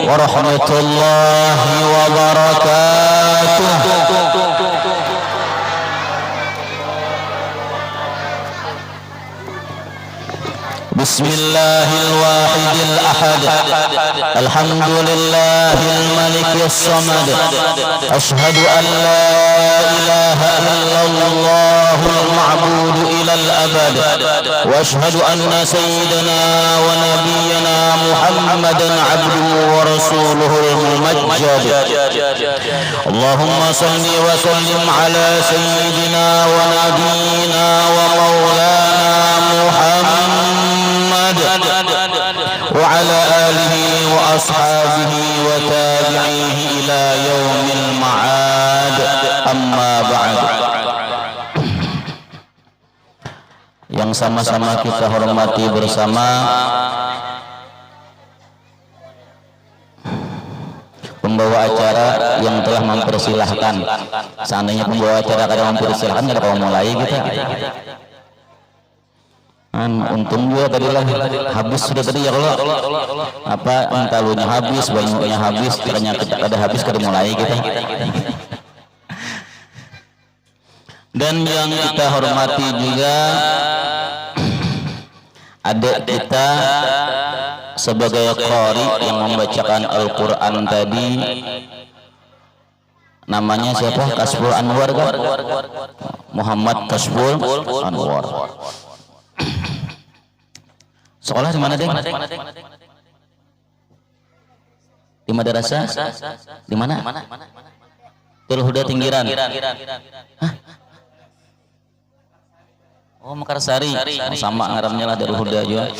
warahmatullahi wabarakatuh. Bismillahil wahidil ahad, alhamdulillahil malikis samad, ashhadu an la ilaha illallahul ma'budu ilal abad, wa ashhadu anna sayyidana wa nabiyyana Muhammadan abduhu wa rasuluhul mumajjad. Allahumma salli wa sallim ala sayyidina wa nabiyyina wa maulana Muhammad wa ala alihi wa ashabihi wa tabi'ihi ila yaumil ma'ad, amma ba'd. Yang sama-sama kita hormati bersama pembawa acara yang telah mempersilahkan. Seandainya pembawa acara kada mempersilahkan, kada mau mulai kita. Untung juga tadi lah habis sudah tadi ya, kalau apa entalunya habis, banyaknya habis, ternyata ada habis kada mulai kita. Dan yang kita hormati juga adik kita sebagai qari yang membacakan Al-Quran tadi, namanya siapa? Kasful Anwar kan? Muhammad Kasful Anwar. Sekolah di mana, Deng? Di madrasah? Di mana? Darul Huda Tinggiran. Hah? Oh, Mekarsari. Oh, sama ngaramnya lah Darul Huda juga.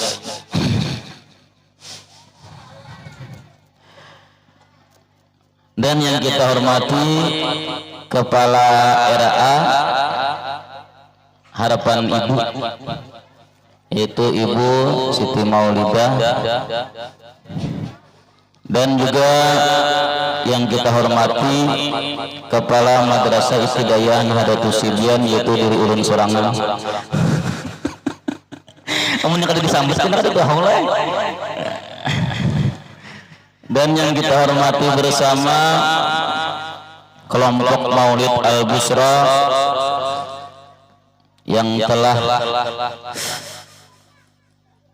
Dan yang kita hormati Kepala RA Harapan Ibu, yaitu Ibu Siti Maulidah, dan juga yang kita hormati Kepala Madrasah Ibtidaiyah Nahdlatus Sibyan, yaitu dari Ulun Sorangan. Kamu yang kada disambut kan kada tahu lah. Dan yang kita hormati bersama kelompok Maulid Al-Busra yang telah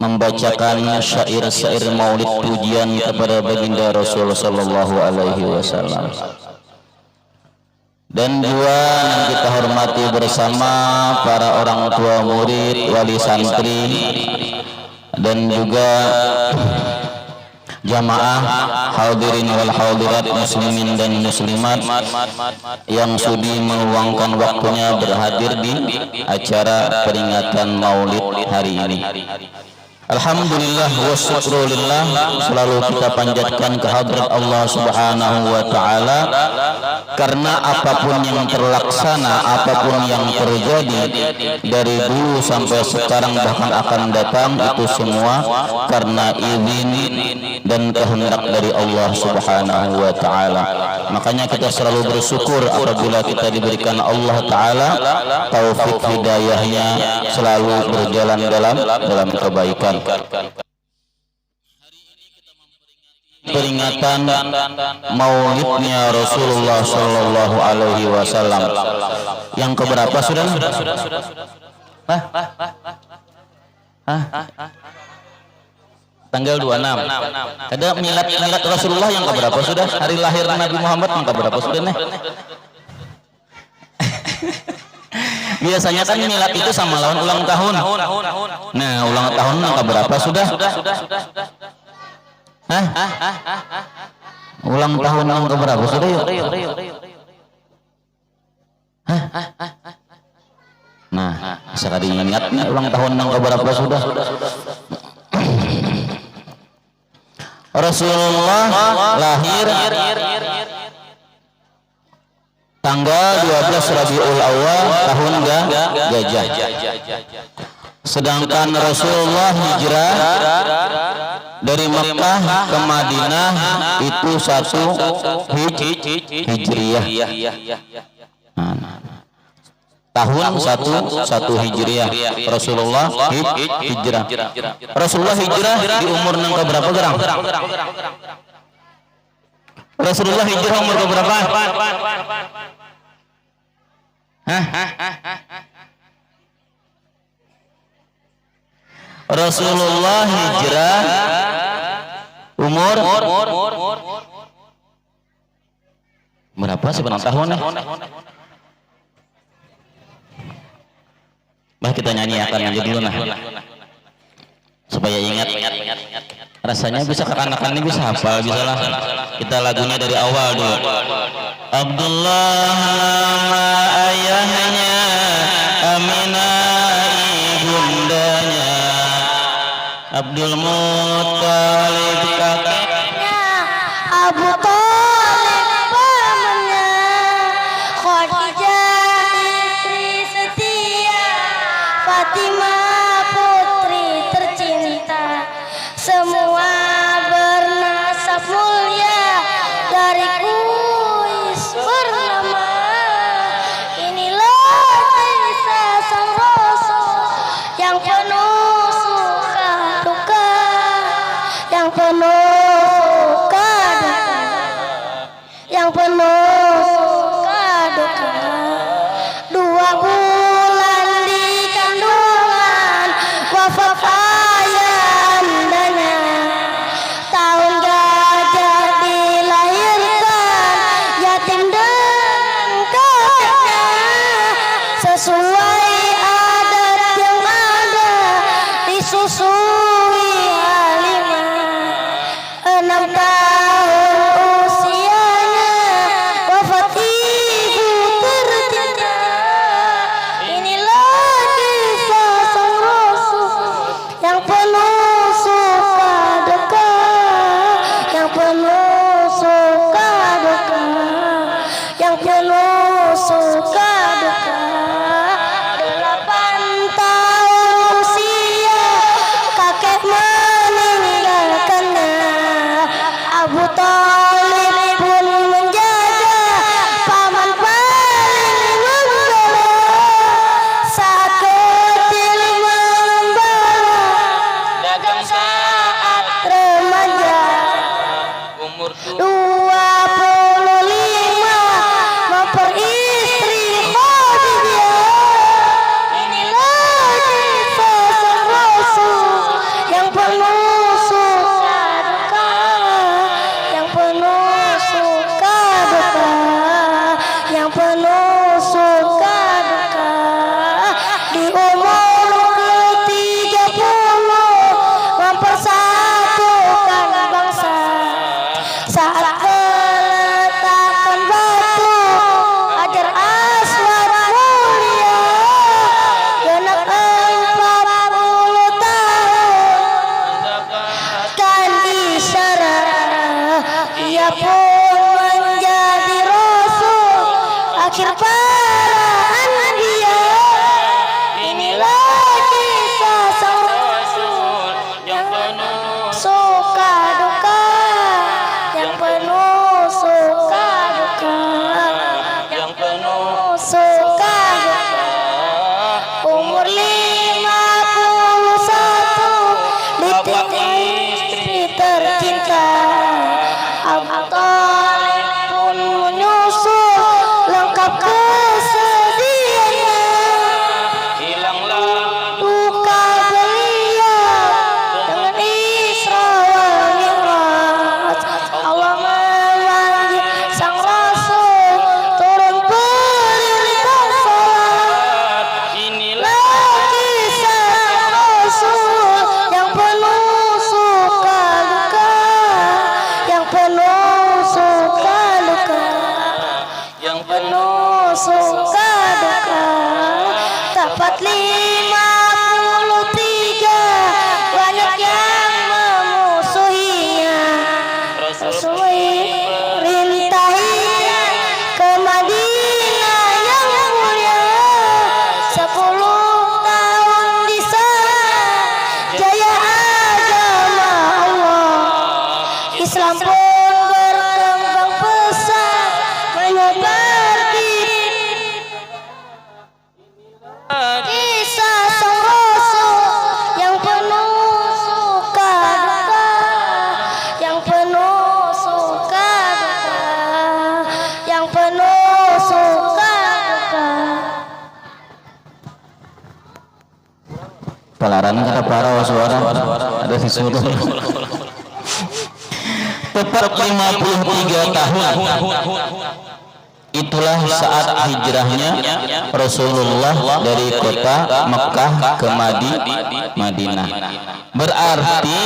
membacakan syair-syair maulid pujian kepada baginda Rasul sallallahu alaihi wasallam. Dan juga yang kita hormati bersama para orang tua murid, wali santri, dan juga jamaah hadirin wal hadirat, muslimin dan muslimat yang sudi meluangkan waktunya berhadir di acara peringatan maulid hari ini. Alhamdulillah wa syukrulillah, selalu kita panjatkan kehadrat Allah Subhanahu wa taala, karena apapun yang terlaksana, apapun yang terjadi dari dulu sampai sekarang bahkan akan datang, itu semua karena izin dan kehendak dari Allah Subhanahu wa taala. Makanya kita selalu bersyukur apabila kita diberikan Allah taala taufik hidayahnya selalu berjalan dalam kebaikan. Peringatan maulidnya Rasulullah Shallallahu Alaihi Wasallam yang keberapa sudah? Tanggal 26. Ada milad Rasulullah yang keberapa sudah? Hari lahir Nabi Muhammad yang keberapa sudah nih? Biasanya kan milad itu sama lawan ulang tahun. Nah, ulang tahun yang keberapa sudah? Hah? Ulang tahun yang keberapa sudah yuk? Hah? Nah, sekali ingat nih ulang tahun yang keberapa sudah? Rasulullah lahir tanggal 12 Rabiul Awal tahun Gajah. Sedangkan Rasulullah hijrah dari Mekah ke Madinah itu 1 Hijriyah. Tahun 1 Hijriyah Rasulullah hijrah. Rasulullah hijrah di umur yang keberapa gerang? Rasulullah hijrah umur berapa? Hah? Rasulullah hijrah umur berapa sebenarnya tahunnya? Bah kita nyanyiakan aja dulu nah, supaya ingat. Rasanya bisa kekanakan ini bisa hafal, bisa lah. Kita lagunya dari awal dulu. Abdullah nama ayahnya, Aminah ibundanya, Abdul Muttalib kakeknya, Abu Thalib pamannya, Khadijah istri setia, Fatimah putri tercinta, semua bernasab mulia dari kuis bernama. Inilah kisah sang Rasul yang penuh suka duka, yang penuh suka duka, yang penuh suka duka. 2 bulan di kandungan wafat ayahnya, tahun gajah dilahirkan yatim dan kakeknya, sesuai adat yang ada disusui Halimah. 6 tahun usianya wafat ibu tercinta. Inilah kisah sang Rasul yang penuh suka duka, yang penuh suka duka, yang penuh suka duka. 8 tahun usia kakek meninggalkannya. Abu Thalib pun menjaga paman paling membela, saat kecil membela, dagang saat remaja, umur 25 memperistri Khadijah. Inilah kisah sang Rasul yang penuh suka duka, yang penuh suka duka, yang penuh suka duka. Di umur ke-30 mempersatukan bangsa, saat meletakkan batu Hajar Aswad mulia, genap 40 tahun kan isyarat, ia pun menjadi Rasul akhir para anbiya. Inilah kisah sang Rasul yang penuh suka duka, yang penuh suka duka, yang penuh suka duka. Umur 51 ditinggal istri tercinta. Abu Thalib pun menyusul lengkap kesedihannya. Hilanglah duka beliau dengan Isra wal Mi'raj. Allah memanggil sang Rasul turun perintah salat. Inilah kisah sang Rasul yang penuh suka duka, yang penuh suka duka, yang penuh suka duka. Tepat 53 banyak yang memusuhinya. Rasul rintahinya ke Madinah yang mulia. 10 tahun di sana jaya agama Allah. Islam pun berkembang pesat menyebar di kisah sang Rasul yang penuh suka duka, yang penuh suka duka. Palaran kata para suara ada si suruh. Tepat 53 tahun. Itulah saat hijrahnya Rasulullah dari kota Mekah ke Madinah. Berarti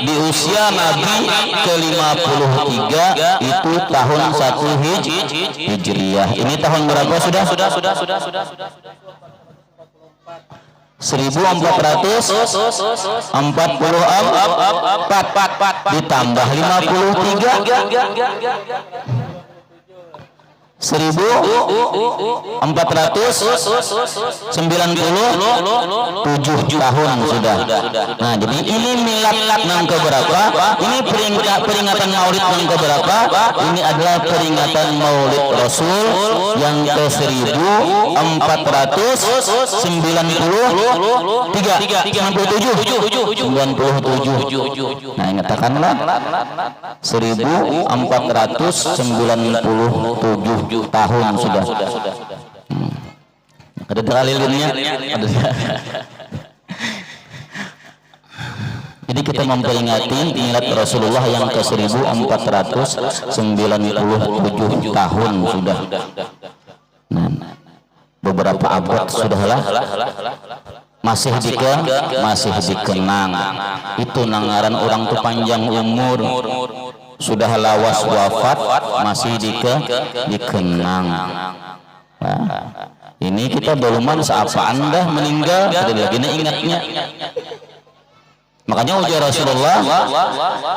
di usia Nabi ke-53 itu tahun 1 Hijriah. Ini tahun berapa sudah? 1444 ditambah 53 1497 tahun sudah. Nah, jadi ini milad yang keberapa? Ini peringatan Maulid yang keberapa? Ini adalah peringatan Maulid Rasul yang ke-1493. Nah, katakanlah 1497 tahun sudah. Ada dalilinnya. Jadi kita memperingati milad Rasulullah yang ke-1497 tahun sudah. Nah, beberapa abad sudahlah masih dikenang. Itu nangaran orang tuh panjang umur. Sudah lawas wafat masih dikenang. Nah, ini kita beluman seapa Anda meninggal tidak lagi ingatnya. Makanya ujar Rasulullah,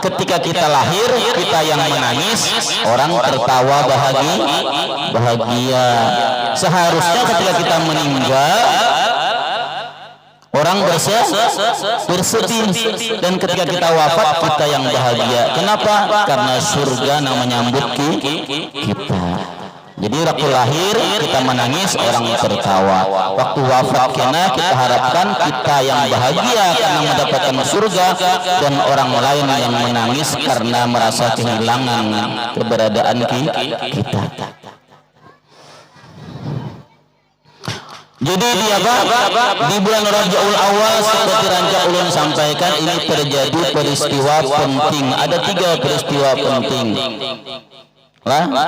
ketika kita lahir kita yang menangis, orang tertawa bahagia. Seharusnya ketika kita meninggal orang bersedih, dan ketika kita wafat kita yang bahagia. Kenapa? Karena surga yang menyambut kita. Jadi waktu lahir kita menangis, orang tertawa. Waktu wafat kita harapkan kita yang bahagia karena mendapatkan surga, dan orang lain yang menangis karena merasa kehilangan keberadaan kita. Jadi di bulan Rabiul Awal seperti Rancak Ulun sampaikan, ini terjadi peristiwa penting. Ada 3 peristiwa penting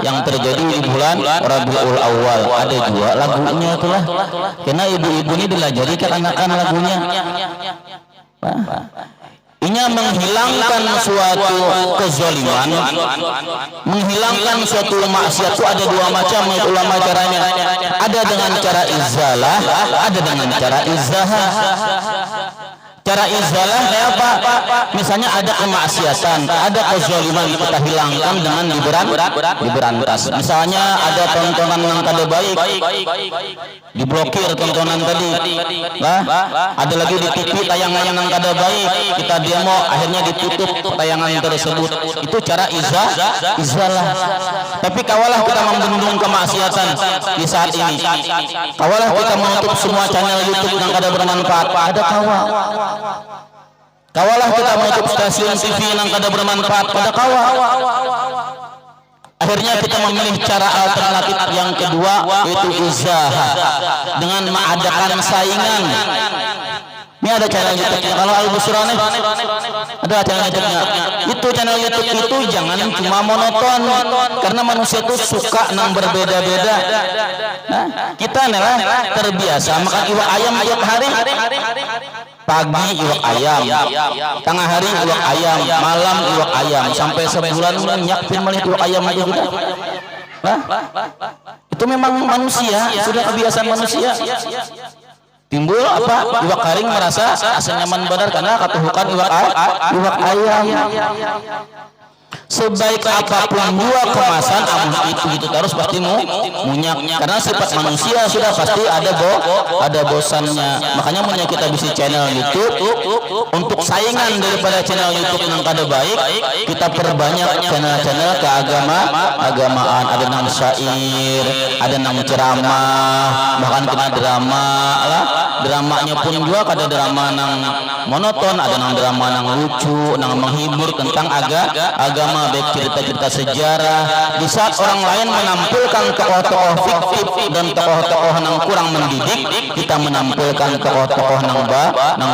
yang terjadi di bulan Rabiul Awal. Ada 2 lagunya itulah. Karena ibu-ibu ini dilajari ke anak-anak lagunya. Ini menghilangkan suatu kezaliman, menghilangkan suatu maksiat itu ada 2 macam ulama caranya. Ada dengan cara izalah, ada dengan cara izahah. Cara izalah apa? Misalnya ada kemaksiatan, ada kezaliman, kita hilangkan dengan diberantas. Misalnya ada tontonan yang kada baik, diblokir tontonan tadi. Ada lagi di TV tayangan yang kada baik, kita demo akhirnya ditutup tayangan tersebut. Itu cara izalah. Tapi kawalah kita membendung kemaksiatan di saat ini. Kawalah kita menutup semua channel YouTube yang kada bermanfaat. Ada kawalah kita menutup stasiun TV yang kada bermanfaat. Pada akhirnya kita memilih cara alternatif yang kedua, yaitu izahah, dengan mengadakan saingan. Ini ada channel YouTube-nya. Kalau Al-Busra nih ada channel YouTube-nya. Itu channel YouTube itu jangan cuma monoton, karena manusia itu suka yang berbeda-beda. Nah, kita nih terbiasa makan iwak ayam tiap hari. Pagi iwak ayam, tengah hari iwak ayam, malam iwak ayam, sampai sebulan nyiapin malih iwak ayam aja udah. Itu memang manusia, sudah kebiasaan manusia. Timbul apa? Iwak karing merasa asa nyaman benar karena katuhukan iwak ayam. Sebaik apapun jua kemasan, itu gitu terus pasti munyak, karena sifat manusia sudah pasti ada bosannya. Makanya punya kita bisa channel YouTube untuk saingan daripada channel YouTube yang kada baik, kita perbanyak channel-channel keagamaan. Ada nang syair, ada nang ceramah, bahkan kena drama lah. Dramanya pun juga kada drama nang monoton, ada nang drama nang lucu, nang menghibur tentang agama agama, baik cerita-cerita sejarah. Di saat orang lain menampilkan tokoh-tokoh fiktif dan tokoh-tokoh yang kurang mendidik, kita menampilkan tokoh-tokoh yang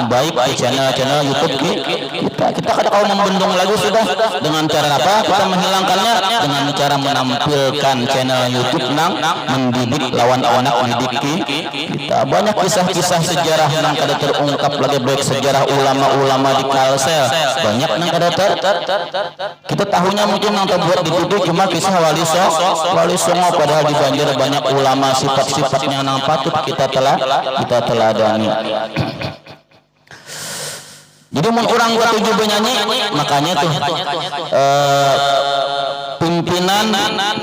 baik di channel-channel YouTube kita. Kita kada kau membendung lagu sudah. Dengan cara apa? Kita menghilangkannya dengan cara menampilkan channel YouTube yang mendidik lawan anak mendidik kita. Banyak kisah-kisah sejarah yang kada terungkap lagi, baik sejarah ulama-ulama di Kalsel, banyak yang kada kita tahunya mungkin yang terbuat di TV cuma kisah Wali Songo, padahal di Banjar banyak ulama sifat-sifatnya yang patut kita teladani. Jadi mun orang ketujuh benyanyi, makanya tuh pimpinan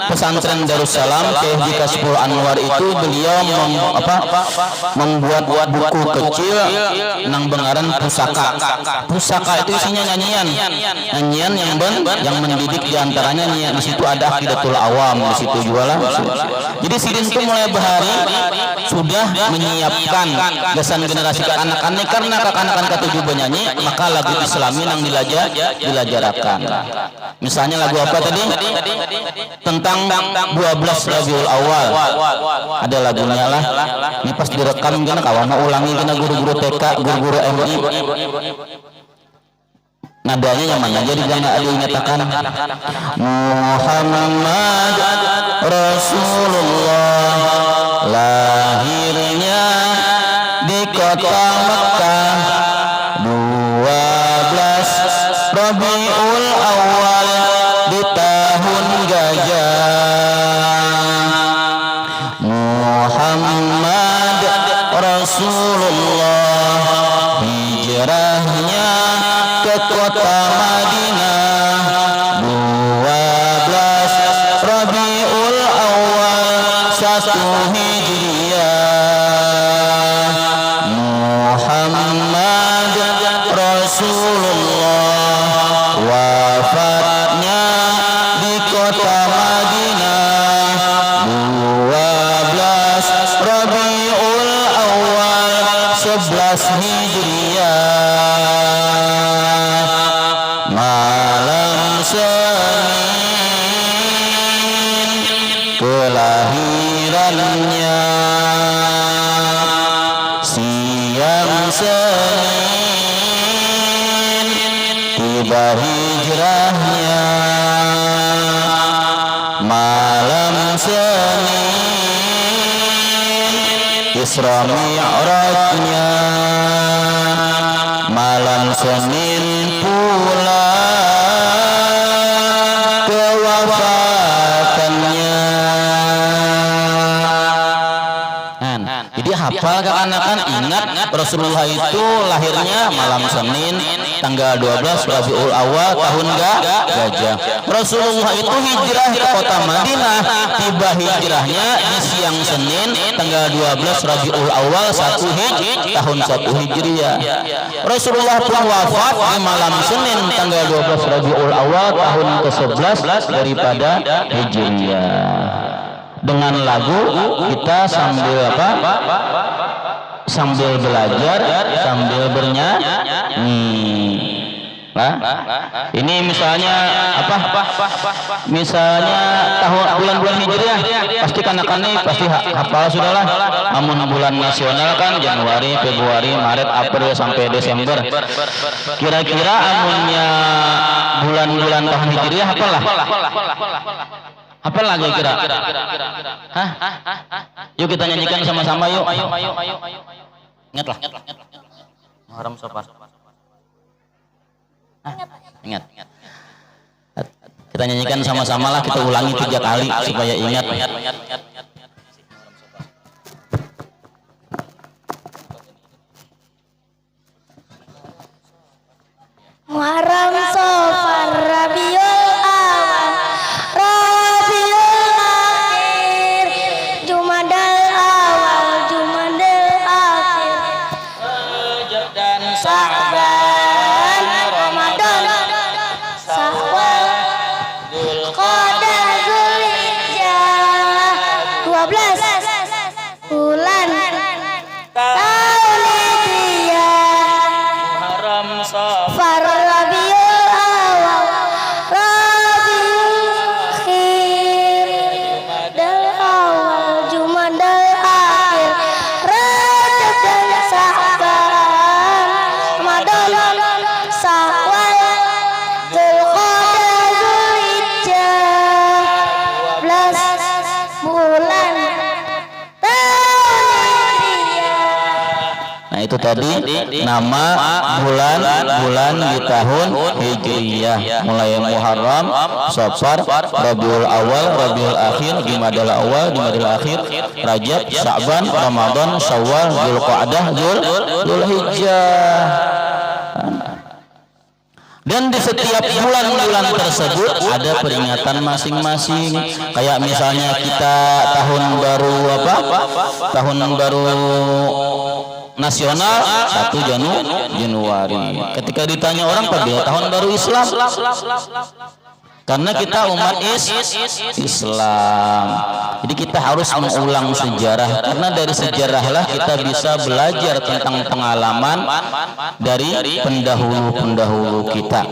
pesantren Darussalam Syekh Haji Kasbul Anwar itu beliau membuat buku kecil nang bengaran pusaka. Pusaka itu isinya nyanyian yang mendidik, diantaranya di situ ada Aqidatul Awam, di situ juga lah. Jadi sidin itu mulai bahari sudah menyiapkan gasan generasi ke anak-anak, karena anak-anak ketujuh benyanyi maka lagu Islami yang dilajarakan. Misalnya lagu apa tadi? Tentang 12 Rabiul Awal. Ada lagunya lah. Ini pas direkam gini kawan mau ulangi gini guru-guru TK, guru-guru MI. Nadanya yang mana? Jadi jangan ada yang nyatakan Muhammad Rasulullah lahirnya di kota Mekah 12 Rabiul Awal di tahun gajah. Muhammad Rasulullah hijrahnya ke kota Madinah 12 Rabiul Awal 1 Hijriah. Muhammad Rasulullah wafatnya di kota Madinah 12 Rabiul Awal 11 Hijriah. Malam Senin kelahirannya, siang Senin tiba hijrahnya. Malam Senin Isra Mi'rajnya. Malam Senin pula kewafatannya. Jadi hafal kekanakan, ingat Rasulullah itu lahirnya malam Senin tanggal 12 Rabiul Awal tahun gajah. Rasulullah itu hijrah ke kota Madinah, tiba hijrahnya di siang Senin tanggal 12 Rabiul Awal tahun 1 Hijriah. Rasulullah pun wafat di malam Senin tanggal 12 Rabiul Awal tahun ke-11 daripada Hijriah. Dengan lagu kita sambil sambil belajar, sambil bernyanyi. Ini misalnya misalnya tahun bulan-bulan Hijriah pasti kanak-kanak pasti hafal sudahlah. Namun bulan nasional kan Januari, Februari, Maret, April sampai Desember. Kira-kira amunnya bulan-bulan tahun Hijriah hafal lah. Hafal lagi kira? Hah? Yuk kita nyanyikan sama-sama yuk. Ingatlah. Muharram Safar. Ingat. Kita nyanyikan sama-sama lah, kita ulangi 3 kali supaya ingat. Muharram Safar Rabiul Awal Rabiul Akhir Jumadal Awal Jumadal Akhir Rajab dan Sa'ban Ramadan Syawal Qa'dah Zulhijjah 12 bulan tahun Hijriah Muharram Safar Rabiul Awal tadi nama bulan di tahun Hijriyah, mulai Muharram, Safar, Rabiul Awal, Rabiul Akhir, Jumadil Awal, Jumadil Akhir, Rajab, Sya'ban, Ramadan, Syawal, Dzulqa'dah, Dzulhijjah. Dan di setiap bulan-bulan tersebut ada peringatan masing-masing. Kayak misalnya kita tahun baru Tahun baru nasional 1 Januari. Ketika ditanya orang pada tahun baru Islam, karena kita umat Islam. Jadi kita harus mengulang sejarah, karena dari sejarahlah kita bisa belajar tentang pengalaman dari pendahulu-pendahulu kita.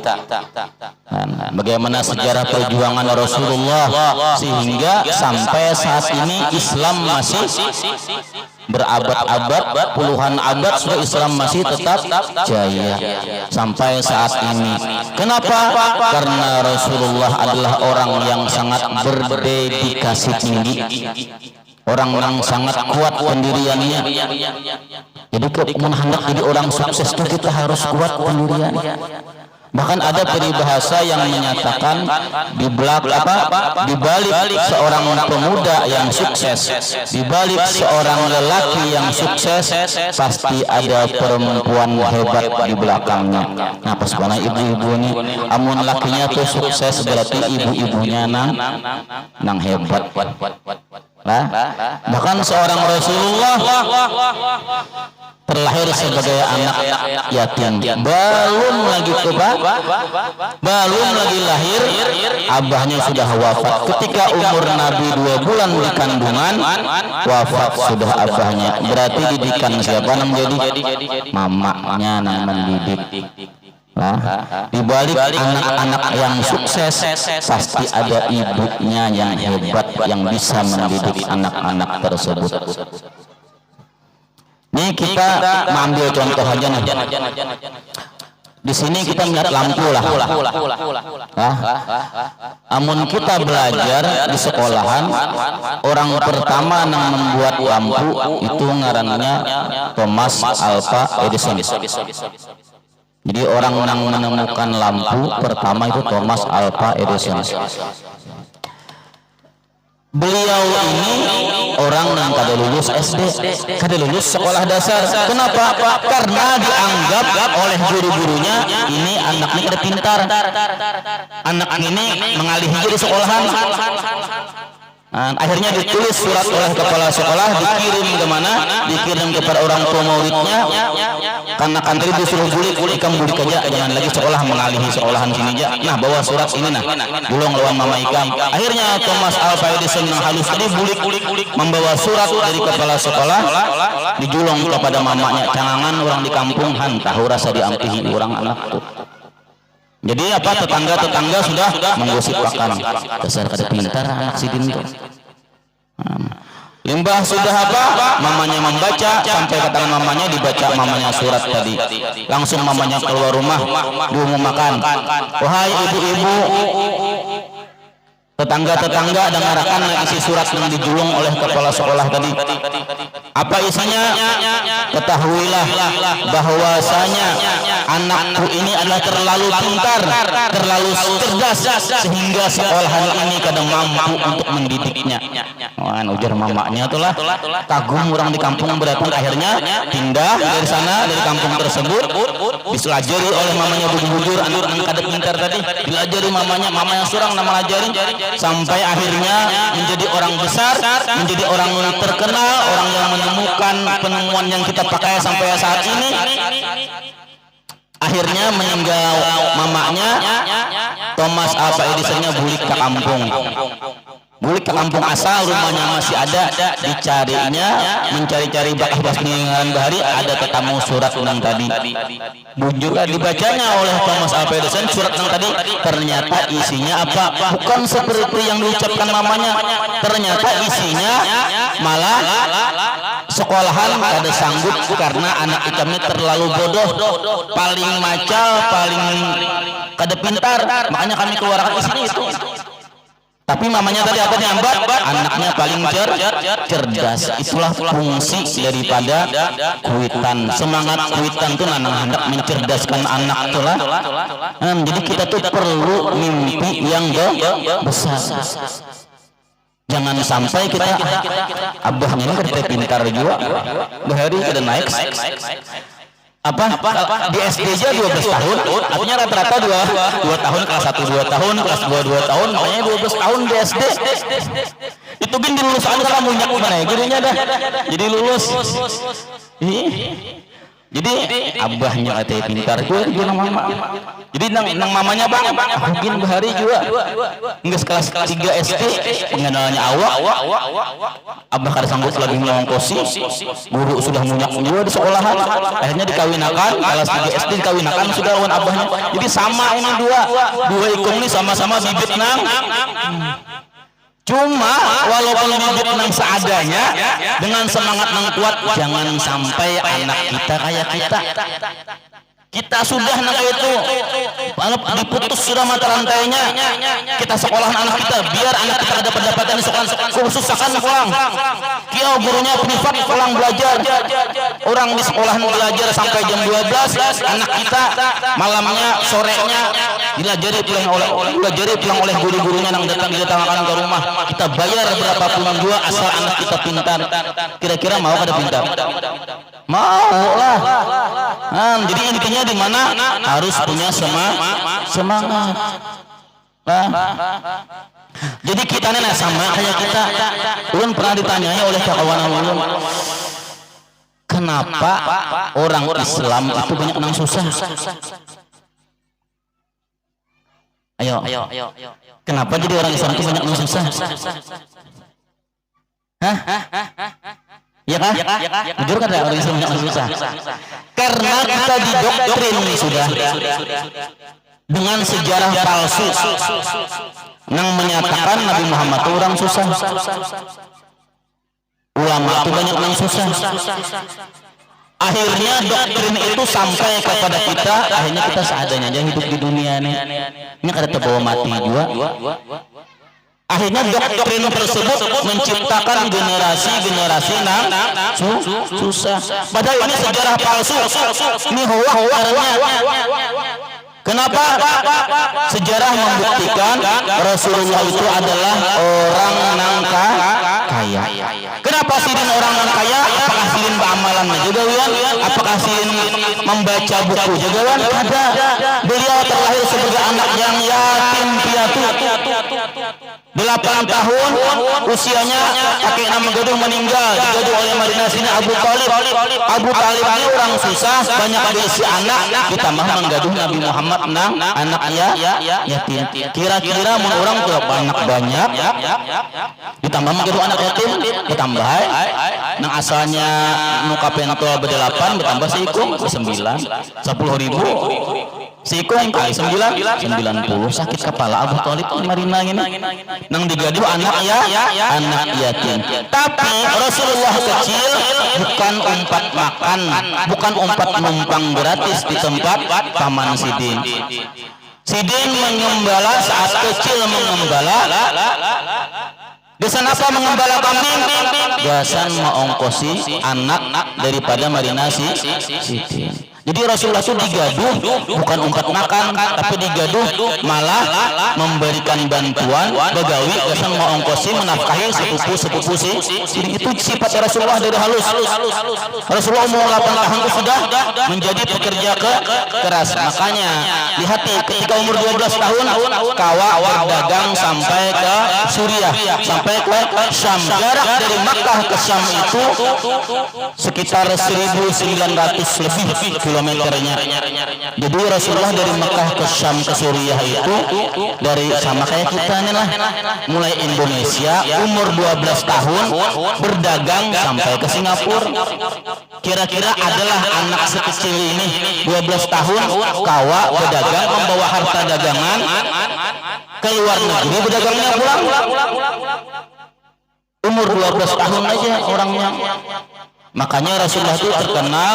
Bagaimana sejarah perjuangan Rasulullah sehingga sampai saat ini Islam masih berabad-abad, puluhan abad sudah Islam masih tetap jaya sampai saat ini. Kenapa? Karena Rasulullah adalah orang yang sangat berdedikasi tinggi, orang yang sangat kuat pendiriannya. Jadi kalau hendak jadi orang sukses itu kita harus kuat pendirian. Bahkan ada peribahasa yang menyatakan di balik seorang pemuda yang sukses, di balik seorang lelaki yang sukses, pasti ada perempuan hebat di belakangnya. Nah, pas mana ibu-ibu ini, amun lakinya tuh sukses berarti ibu-ibunya nang hebat. Nah, bahkan seorang Rasulullah terlahir sebagai anak yatim, belum lagi lahir abahnya sudah wafat. Ketika umur Nabi 2 bulan di kandungan, wafat sudah abahnya. Berarti didikan siapa yang menjadi mamanya yang mendidik. Nah, di balik anak-anak yang sukses pasti ada ibunya yang hebat yang bisa mendidik anak-anak tersebut. Nih kita mengambil contoh aja nih. Di sini kita melihat lampu lah. Amun kita belajar di sekolahan, orang pertama yang membuat lampu itu ngarannya Thomas Alva Edison. Jadi orang yang menemukan lampu pertama itu Thomas Alva Edison. Beliau ini orang yang kada lulus SD, kada lulus sekolah dasar. Kenapa? Karena dianggap oleh guru-gurunya ini anaknya kada pintar, anak ini mengalih jadi sekolahan. Akhirnya ditulis surat oleh kepala sekolah, dikirim ke mana? Dikirim kepada orang tua muridnya. Karena kantri disuruh bulik aja, jangan lagi sekolah mengalihi sekolahan sini aja. Nah, bawa surat ini gulung lawan mama ikam. Akhirnya Thomas Alva Edison yang halus tadi bulik membawa surat dari kepala sekolah, dijulung kepada mamanya. Cangangan orang di kampung tahu rasa diampihi orang anak tuh. Jadi tetangga sudah menggosip pakan dasar kada pintar anak sidin itu. Limbah sudah mamanya membaca, sampai ke tangan mamanya dibaca mamanya surat tadi. Langsung mamanya keluar rumah, mau makan. Wahai ibu-ibu, tetangga dengarkan isi surat yang dijulung oleh kepala sekolah tadi. Apa isinya? Ketahuilah bahwasanya anakku ini adalah terlalu pintar, terlalu cerdas, sehingga sekolahan ini kadang mampu untuk mendidiknya. Ujar mamanya itulah kagum orang di kampung berdatang, akhirnya pindah dari sana, dari kampung tersebut, diselajari oleh mamanya bujur anak yang kada pintar tadi, dilajari mamanya surang nama lajarin, sampai akhirnya menjadi orang besar, menjadi orang terkenal, orang yang menemukan penemuan yang kita pakai sampai saat ini. Akhirnya meninggal mamanya, Thomas Alva Edisonnya bulik ke kampung. Bulik ke kampung asal, rumahnya masih ada, dicarinya, mencari-cari bahas-bahas bahari, ada tetamu surat yang tadi. Juga dibacanya oleh Thomas Alva Edison surat yang tadi, ternyata isinya apa? Bukan seperti yang diucapkan mamanya, ternyata isinya malah sekolahan kada sanggup karena anak ikamnya terlalu bodoh, paling macal, paling kada pintar, makanya kami keluarkan isinya itu. Tapi mamanya tadi apa nyambat? Anaknya paling cerdas. Itulah fungsi daripada kuitan. Semangat kuitan tuh hendak mencerdaskan anak tuh lah. Jadi kita tuh perlu mimpi yang besar. Jangan sampai kita abahnya ini kerja pintar juga. Bahari kita naik. Apa di SD aja 12 tahun, artinya rata-rata 2 tahun, kelas 1 2 tahun, kelas 2 2 tahun, makanya 12 tahun di SD. Itu bin di lulusan salah munyak mana ya gurunya dah. Jadi lulus. Jadi abahnya katanya pintar gue nang mama. Jadi nang mamanya bang, mungkin bahari juga. Enggak kelas 3 SD, pengenalannya awak. Abah kada sanggup lagi ngongkosi. Guru sudah munyak juga di sekolahan. Akhirnya dikawinakan, kelas 3 SD dikawinakan sudah lawan abahnya. Jadi sama emang dua ikung nih sama-sama bibit nang. Cuma walaupun bibit nang seadanya, dengan semangat nang kuat, jangan sampai anak kita kayak kita sudah nak itu diputus sudah mata rantainya, kita sekolahan anak kita biar anak kita ada pendapatan di sekolah khusus akan pulang kira gurunya privat pulang belajar, orang di sekolahan belajar sampai jam 12, anak kita malamnya sorenya dilajari pulang oleh guru-gurunya yang datangkan ke rumah. Kita bayar berapapun juga asal anak kita pintar. Kira-kira mau kada pintar? Mau lah. Jadi intinya di mana harus punya semangat. Jadi kita nih sama kayak kita. Ulun pernah ditanyanya oleh kawan ulun, kenapa orang Islam itu banyak nang susah? Ayo. Kenapa jadi orang Islam itu banyak nang susah? Hah? Ya kah? Jujur kan orang Islam yang susah. Karena kita didoktrin sudah dengan sejarah palsu yang menyatakan Nabi Muhammad itu orang susah. Ulama itu banyak yang susah. Akhirnya doktrin itu sampai kepada kita. Akhirnya kita seadanya aja hidup di dunia nih. Ini kada terbawa mati juga. Akhirnya doktrin tersebut menciptakan generasi nang susah. Padahal ini sejarah palsu. Ini hoax. Kenapa? Sejarah membuktikan Rasulullah itu adalah orang nang kaya. Kenapa sidin orang nang kaya? Apakah sidin beramalan juga wian? Apakah sidin membaca buku juga wian? Ada. Beliau terlahir sebagai anak yang yatim piatu. 8 tahun usianya kakek nama Gaduh meninggal, digaduh oleh Madinah sini Abu Talib. Abu Talib ini orang susah, banyak berisi anak, ditambah menggaduh Nabi Muhammad nang anak yatim. Kira-kira mun orang tuh anak banyak, ditambah menggaduh anak yatim, ditambah nang asalnya nukapen tua ber8 ditambah sikung 9, 10.000. Sikung kali 90 sakit kepala Abu Talib di Madinah ini. Nang digaduh anak yatim. Tapi Rasulullah kecil bukan umpat makan, bukan umpat numpang gratis di tempat paman Sidin. Sidin mengembala saat kecil mengembala. Desan apa mengembala kambing? Gasan mengongkosi anak daripada Madinah Sidin. Jadi Rasulullah itu digaduh bukan umpat makan, tapi digaduh malah memberikan bantuan begawi kesan mengongkosi menafkahi sepupu sih. Itu sifat Rasulullah dari halus. Rasulullah umur 8 tahun itu sudah menjadi pekerja keras. Makanya lihat ketika umur 12 tahun kawa berdagang sampai ke Suriah, sampai ke Syam. Jarak dari Makkah ke Syam itu sekitar 1.900 lebih kilometernya. Jadi Rasulullah dari Mekah ke Syam ke Suriah itu dari sama kayak kita nih lah, mulai Indonesia umur 12 tahun berdagang sampai ke Singapura. Kira-kira adalah anak sekecil ini 12 tahun kawa berdagang membawa harta dagangan ke luar negeri, berdagangnya pulang umur 12 tahun aja orangnya. Makanya Rasulullah itu terkenal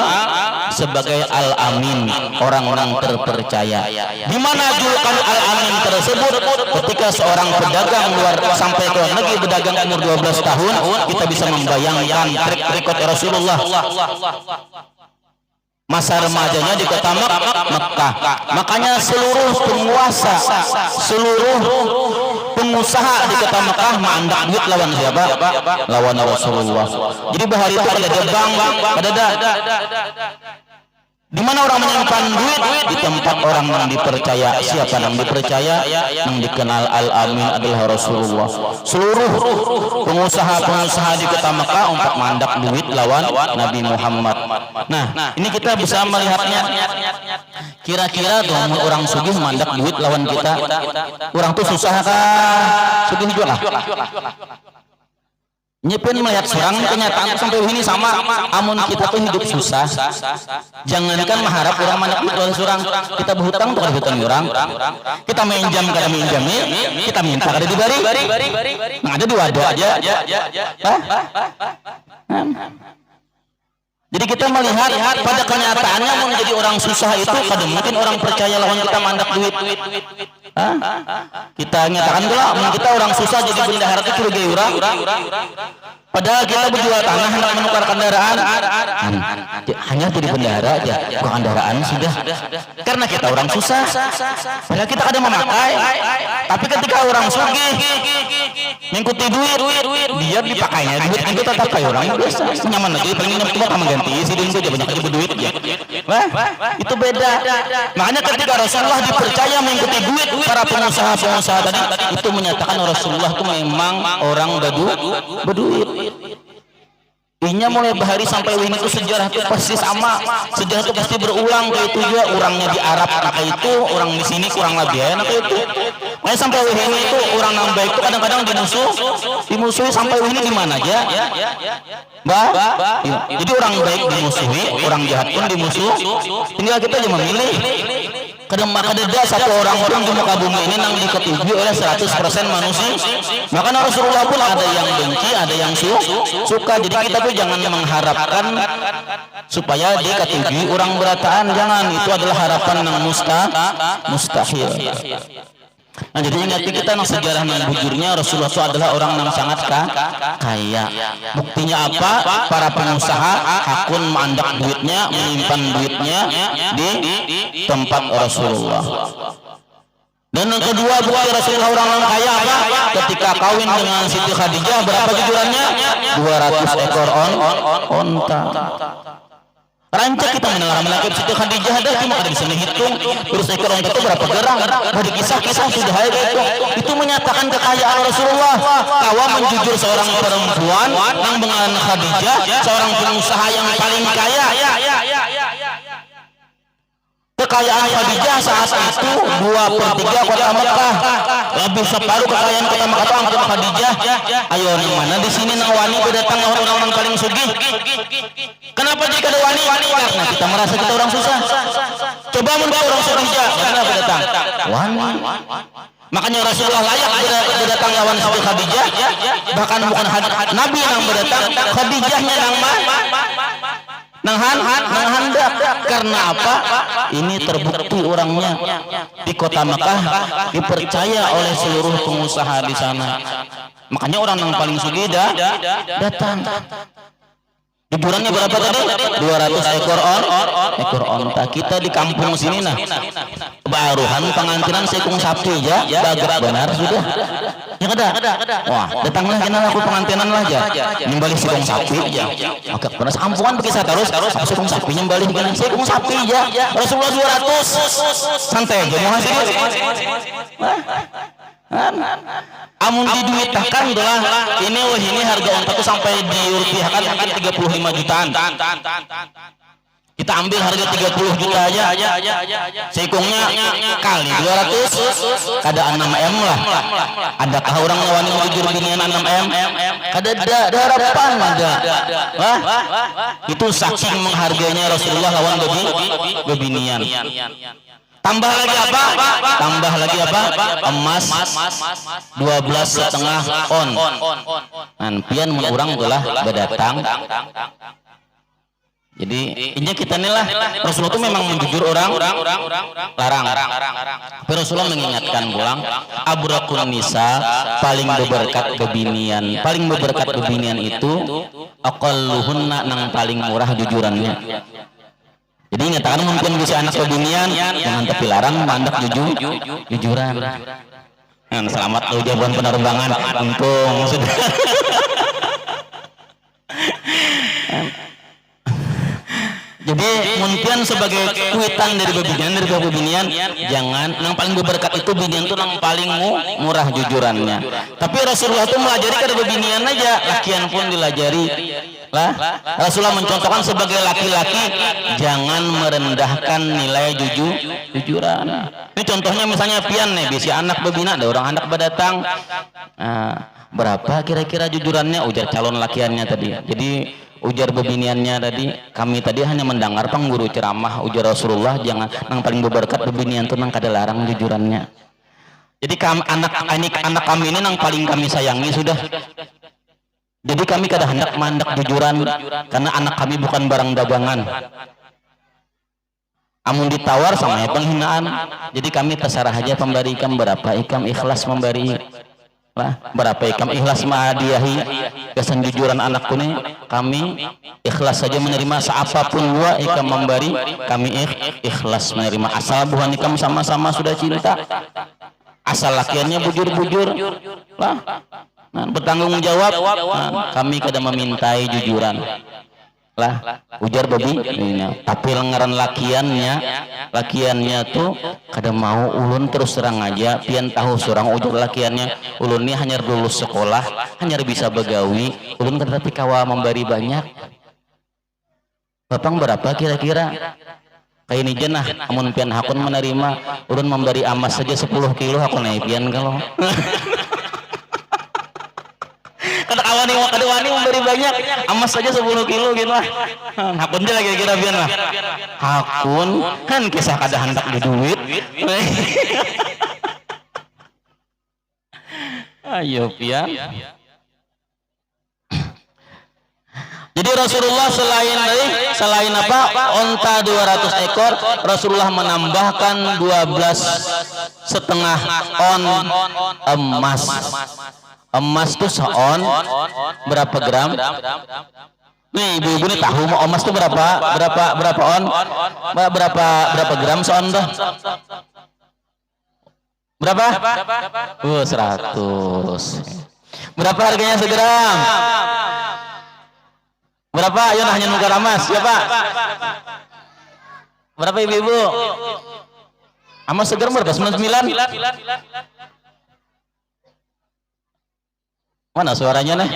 sebagai Al-Amin, orang yang terpercaya. Di mana julukan Al-Amin tersebut? Ketika seorang pedagang luar sampai ke luar negeri berdagang umur 12 tahun, kita bisa membayangkan trik record Rasulullah. Masa remajanya di kota Mekah. Makanya seluruh penguasa, seluruh pengusaha di kota Mekah mandak duit lawan siapa? Lawan Rasulullah. Jadi bahari itu pada debang, pada di mana orang menyimpan duit? Di tempat orang yang dipercaya. Siapa yang dipercaya? Yang dikenal Al-Amin adalah Rasulullah. Seluruh pengusaha-pengusaha di kota Mekah untuk mandak duit lawan Nabi Muhammad. Nah, ini kita bisa melihatnya. Kira-kira tuh orang sugih mandak duit lawan kita. Orang tuh susah kah? Sugih juga lah. Nyepin melihat serang kenyataan sampai ini sama. Amun kita tuh hidup susah, jangankan mengharap orang mandak duit lawan surang. Kita berhutang tuh kada hutang orang. Kita minjam kada minjami, kita minta kada dibari. Nah, ada dua aja. Jadi kita melihat pada kenyataannya menjadi orang susah itu kada mungkin orang percaya lawan kita mandak duit. Kita nyatakan kalau kita orang susah jadi bendahara itu curigai orang. Padahal kita berjual tanah hendak menukar kendaraan, hanya jadi bendahara aja, bukan kendaraan sudah. Karena kita orang susah, padahal kita kadang memakai. Tapi ketika orang sugih mengikuti duit, dia dipakainya duit itu tetap kayak orang biasa. Nyaman aja, paling nyaman cuma kamu ganti sidin saja banyak aja berduit aja. Wah, itu beda. Makanya ketika Rasulullah dipercaya mengikuti duit para pengusaha-pengusaha tadi, itu menyatakan Rasulullah itu memang orang berduit. Inya mulai bahari sampai wini itu sejarah itu pasti sama, sejarah itu pasti berulang kayak itu juga. Orangnya di Arab kayak itu, orang di sini kurang lebih ya kayak itu. Makanya sampai wini itu orang yang baik itu kadang-kadang dimusuhi sampai wini di mana aja. Jadi orang baik dimusuhi, orang jahat pun dimusuhi. Tinggal kita aja memilih. Kadang maka ada satu orang pun di muka bumi ini yang diketujui oleh 100% manusia. Maka Rasulullah pun ada yang benci, ada yang suka. Jadi kita tuh jangan mengharapkan supaya diketujui orang berataan. Jangan, itu adalah harapan yang mustahil. Nah, jadi ingat kita yang sejarah yang bujurnya Rasulullah itu adalah orang yang sangat kaya. Buktinya apa? Para pengusaha hakun mandak duitnya, menyimpan duitnya di tempat Rasulullah. Dan yang kedua, bukti Rasulullah orang yang kaya apa? Ketika kawin dengan Siti Khadijah, berapa jujurannya? 200 ekor onta. Rancak kita mendengar menangkap Siti Khadijah ada cuma kada bisa menghitung. Terus ekor onta itu berapa gerang? Dari kisah-kisah sudah ada itu. Itu menyatakan kekayaan Rasulullah. Kawa menjujur seorang perempuan yang dengan Khadijah, seorang pengusaha yang paling kaya. Kekayaan Khadijah saat itu 2/3 kota Mekah, lebih separuh kekayaan kota Mekah itu angkut Khadijah. Ayo nih mana di sini nang wani berdatang orang-orang paling sugih. Kenapa jadi kada wani? Karena kita merasa kita orang susah. Coba mun orang sugih kenapa berdatang? Wani. Makanya Rasulullah layak berdatang lawan Siti Khadijah. Bahkan bukan Nabi yang berdatang, Khadijahnya yang nang hendak. Karena apa? Ini terbukti orangnya di kota Mekah dipercaya oleh seluruh pengusaha di sana. Makanya orang yang paling sugih datang. Hiburannya berapa tadi? 200 ekor onta. Kita di kampung sini nah baruhan pengantinan sekung sapi ya, bagat benar sudah. Ya kada. Wah, datanglah kenal aku pengantinan lah aja. Nyembelih sekung sapi aja. Oke, pernah sekampungan berkisah terus sekung sapi nyembelih dengan sekung sapi aja. Rasulullah 200. Santai aja mau hasil. Amun diduitkan itulah ini harga onta itu sampai dirupiahkan mungkin 35 jutaan. Kita ambil harga 30 juta aja. Seikungnya kali 200 kada 6M lah. Adakah orang wani jujur binian 6M? Kada ada harapan ada. Wah, itu saking menghargainya Rasulullah lawan bebinian. Tambah lagi apa? Emas 12,5 on. Pian mun urang gelah berdatang Jadi intinya kita inilah Rasulullah itu memang menjujur orang larang. Tapi Rasulullah mengingatkan pulang abrakun nisa paling berberkat bebinian. Paling berberkat bebinian itu aqalluhunna nang paling murah jujurannya. Jadi nyatakan mungkin bisa anak bebinian jangan tapi larang mandak jujuran. Selamat ucapan penerbangan untung sudah. Jadi mungkin sebagai kuitan dari bebinian jangan nang paling berberkat itu binian tuh nang paling murah jujurannya. Tapi Rasulullah itu melajari ke bebinian aja, lakian pun dilajari lah. Rasulullah mencontohkan sebagai laki-laki jangan merendahkan nilai jujuran. Ini contohnya misalnya pian nih, bisi anak bebina ada orang anak berdatang. Berapa kira-kira jujurannya ujar calon lakiannya tadi. Jadi ujar bebiniannya tadi, kami tadi hanya mendengar pengguru ceramah ujar Rasulullah jangan nang paling berberkat bebinian tuh nang kada larang jujurannya. Jadi anak kami ini nang paling kami sayangi sudah. Jadi kami kada hendak mandak jujuran karena anak kami bukan barang dagangan. Amun ditawar sama penghinaan. Jadi kami terserah aja pemberikan berapa ikam ikhlas memberi. Lah, berapa ikam ikhlas mahadiahi kesan jujuran anakku nih kami ikhlas saja menerima seapapun gua ikam memberi kami ikhlas menerima asal bukan ikam sama-sama sudah cinta asal lakiannya bujur-bujur lah bertanggung jawab kami kada memintai jujuran lah ujar babi tapi lengaran lakiannya tuh kada mau ulun terus terang aja pian tahu seorang ujar lakiannya ulun ini hanya lulus sekolah hanya bisa begawi ulun kada tapi kawa memberi banyak bapang berapa kira-kira kayak ini jenah amun pian hakun menerima ulun memberi emas saja 10 kilo hakun pian kalau kada wani memberi banyak emas saja 10 kilo gitu lah hakun dia lagi kira biar lah hakun kan kisah kada hendak di duit ayo pian. Jadi Rasulullah selain apa onta 200 ekor Rasulullah menambahkan 12,5 on emas. Emas tuh seon berapa gram? Nih ibu-ibu nih tahu mau emas tuh berapa on? Berapa gram seon tuh? Berapa? 100. Berapa harganya segram? Berapa? Ayo hanya nukar emas, siapa? Berapa ibu-ibu? Emas segram berapa? 99? Mana suaranya nih?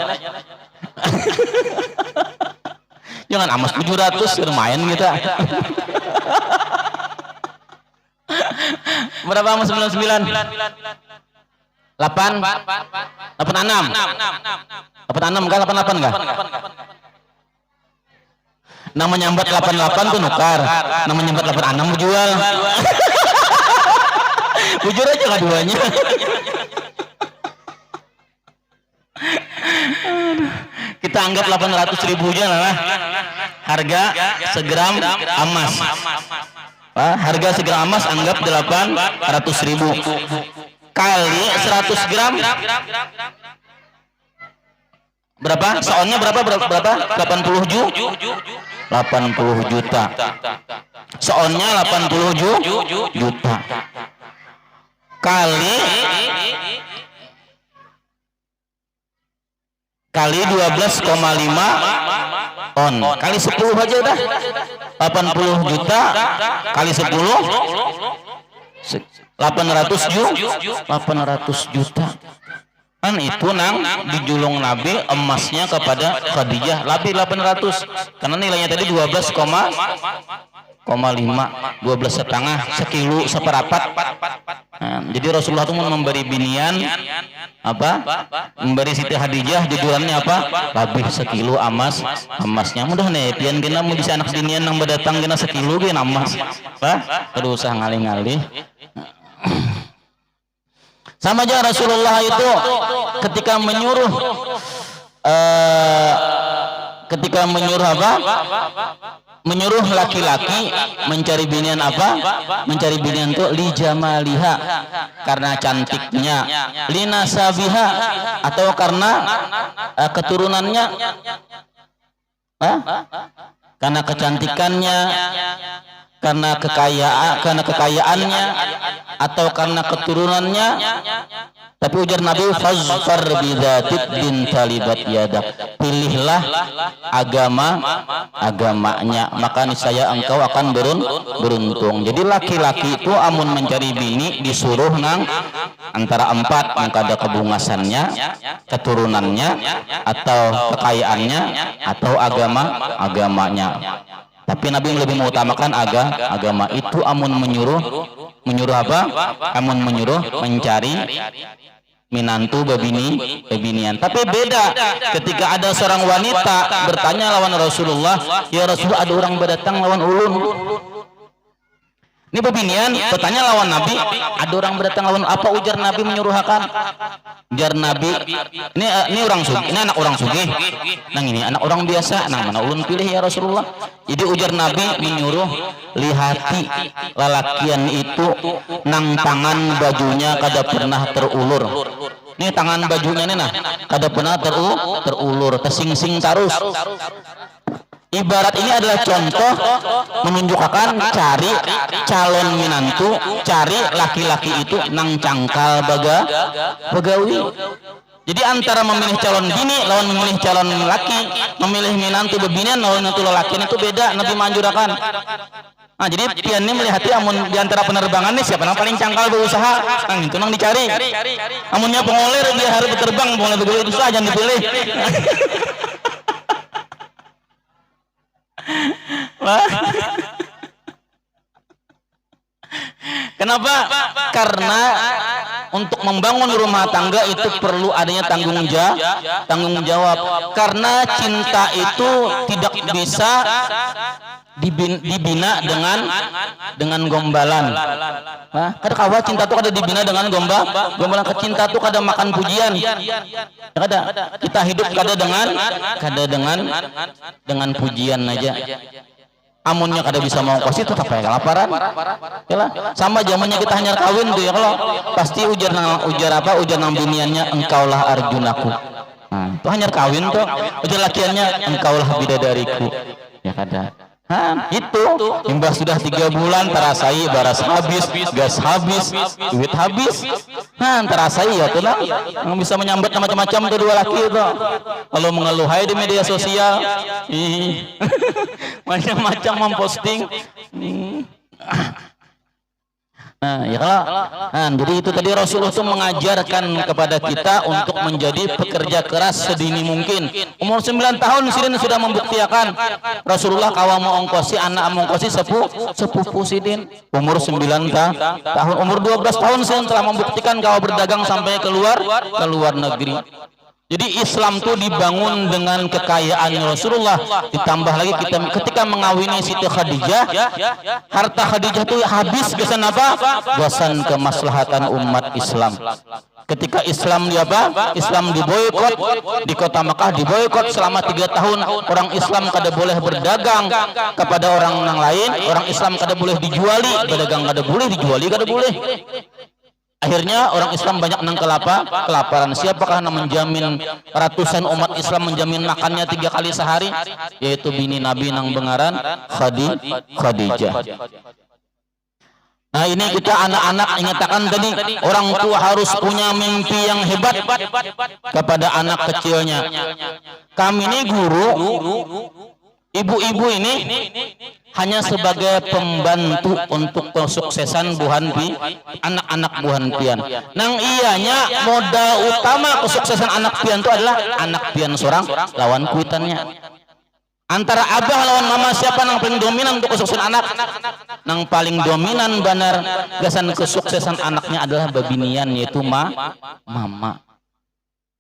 Jangan emas 700 lumayan kita. Berapa emas 99? 8 86 kan 88 enggak? Namanya nyambat 88 tuh nukar. Namanya nyambat 86 jual. Bujur aja keduanya. Kita anggap 800.000 aja lah harga segram emas. Harga segram emas anggap 800.000 kali 100 gram berapa? Soalnya berapa? 80 juta. Soalnya 80 juta kali 12,5 on kali 10 aja udah 80 juta kali 10 800 juta kan itu nang dijulung Nabi emasnya kepada Khadijah lebih 800 karena nilainya tadi 12,5 setengah sekilo seperempat. Jadi Rasulullah itu memberi binian apa memberi Siti Khadijah jujurannya apa lebih sekilo emasnya mudah nih pian kena mau bisa anak binian yang berdatang kena sekilo kena emas terus usah ngalih-ngalih. Sama aja Rasulullah itu ketika menyuruh apa menyuruh laki-laki mencari binian apa? Mencari binian itu li jamaliha, karena cantiknya, li nasabiha, atau karena keturunannya, karena kecantikannya, karena kekayaannya, atau karena keturunannya. Tapi ujar Nabi, fazfar bidzatid din talibat yadak, pilihlah agamanya, maka niscaya engkau akan beruntung. Jadi laki-laki itu amun mencari bini disuruh nang antara 4, maka ada kebungasannya, keturunannya, atau kekayaannya, atau agamanya. Tapi Nabi lebih mengutamakan agama itu. Amun menyuruh apa? Amun menyuruh mencari minantu bebinian. Tapi beda ketika ada seorang wanita bertanya lawan Rasulullah, ya Rasulullah, ada orang berdatang lawan ulun. Ini bebinian bertanya lawan Nabi, ada orang berdatang lawan apa? Ujar Nabi menyuruhkan. Ujar Nabi, ini orang sugih, ini anak orang sugih. Nang ini anak orang biasa, nang mana ulun pilih ya Rasulullah. Jadi ujar Nabi menyuruh lihati lalakian itu nang tangan bajunya kada pernah terulur. Ini tangan bajunya ini nah kada pernah terulur, tersingsing tarus. Ibarat ini adalah contoh menunjukkan cari calon minantu, cari laki-laki itu nang cangkal bagawi. Jadi antara memilih calon bini lawan memilih calon laki, memilih minantu bebinian lawan minantu lelakian itu beda. Nabi manjurakan. Nah, jadi pian ini melihati amun di antara penerbangan nih siapa yang paling cangkal berusaha, nang itu nang dicari. Amunnya pengoler dia harus berterbang, pengoler begitu itu saja jangan dipilih. Kenapa? Karena untuk membangun rumah tangga itu perlu adanya tanggung jawab. Karena cinta itu tidak bisa dibina dengan gombalan. Kada kawa cinta itu kada dibina dengan gombalan. Cinta itu kada makan pujian. Kada. Kita hidup kada dengan pujian aja. Amunnya kada bisa mau kosi tetap kayak kelaparan. Yalah. Sama zamannya kita hanya kawin tuh ya, kalau pasti ujar nang biniannya engkaulah arjunaku. Nah, itu hanya kawin tuh. Ujar lakiannya engkaulah bidadariku. Ya kada. Itu imbas sudah 3 bulan terasai baras habis, gas habis, duit habis. Terasai ya tuh lah. Yang bisa menyambat macam-macam tuh dua laki itu. Kalau mengeluhai di media sosial, macam-macam memposting. Nah, ya kalau jadi itu tadi Rasulullah itu mengajarkan kepada kita untuk menjadi pekerja keras sedini mungkin. Umur 9 tahun sidin sudah membuktikan. Rasulullah kawan mau ongkosi anak mengongkosi sepupu sidin umur 9 tahun. Umur 12 tahun sidin telah membuktikan kawan berdagang sampai ke luar negeri. Jadi Islam itu dibangun dengan kekayaan Rasulullah, ditambah lagi kita ketika mengawini Siti Khadijah, harta Khadijah itu habis gasan apa? Gasan kemaslahatan umat Islam. Ketika Islam Islam diboykot di kota Makkah, diboykot selama 3 tahun. Orang Islam kada boleh berdagang kepada orang yang lain, orang Islam kada boleh dijuali, berdagang kada boleh, dijuali kada boleh. Akhirnya orang Islam banyak nang kelaparan. Siapakah yang menjamin ratusan umat Islam menjamin makannya 3 kali sehari? Yaitu bini Nabi nang bengaran Khadijah. Nah, ini kita anak-anak ingatakan tadi, orang tua harus punya mimpi yang hebat kepada anak kecilnya. Kami ini guru, ibu-ibu ini hanya sebagai pembantu untuk kesuksesan anak-anak buhan pian. Nang ianya modal utama kesuksesan anak pian itu adalah anak pian seorang lawan kuitannya. Antara abah lawan mama siapa nang paling dominan untuk kesuksesan anak? Nang paling dominan benar gasan kesuksesan anaknya adalah babinian, yaitu mama.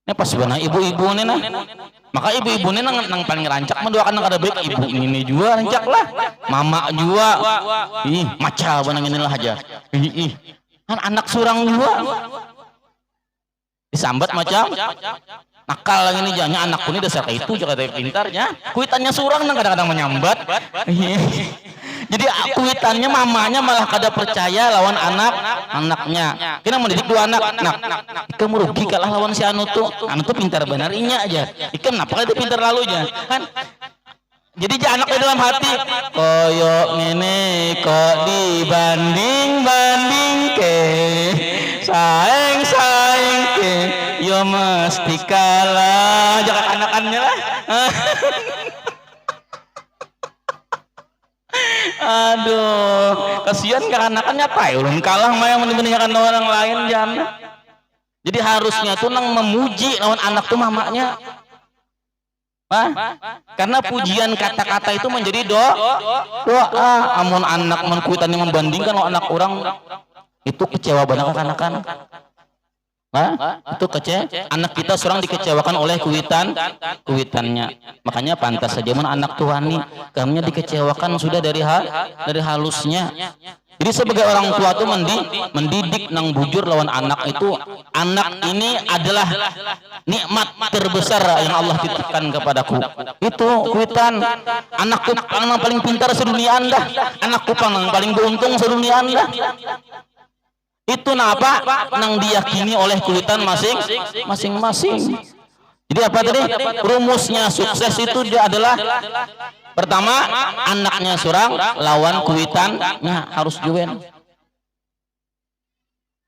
Ini pas benar ibu-ibu ini nah. Maka ibu-ibu ini nang paling rancak mendoakan nang kada baik, ibu ini juga rancak lah, mama juga. Maca benang inilah aja. Kan anak surang juga. disambat macam nakal lagi nih, jangan anakku ini dasar itu juga pintarnya. Kuitannya surang nang kadang-kadang menyambat. Jadi kuitannya mamanya malah kada percaya lawan anaknya. Kena mendidik dua anak. Kamu rugi kalah lawan si anu tuh pintar benar inya aja. Ikan kenapa dia pintar lalunya kan? Jadi anaknya dalam hati koyok ngene kok dibanding ke saing ke yo mesti kalah jangan anakannya lah. Aduh, kasihan kekanakannya tay ulun kalah mah yang mendingan orang lain jangan. Jadi harusnya tuh nang memuji lawan anak tuh mamanya. Karena pujian kata-kata itu menjadi doa. Amun anak menkuitannya membandingkan lawan anak orang itu kecewa banget kekanakan. Itu anak kita seorang dikecewakan oleh kuitannya. Makanya pantas saja anak tuani karena dikecewakan sudah dari halusnya. Jadi sebagai orang tua tuh mendidik nang bujur lawan anak itu, anak ini adalah nikmat terbesar yang Allah titipkan kepadaku. Itu kuitan anakku yang paling pintar sedunia Anda, anakku yang paling beruntung sedunia Anda. Itu napa nang diyakini oleh kuitan masing-masing. Jadi apa tadi rumusnya sukses itu dia adalah pertama anaknya surang lawan kuitannya harus join.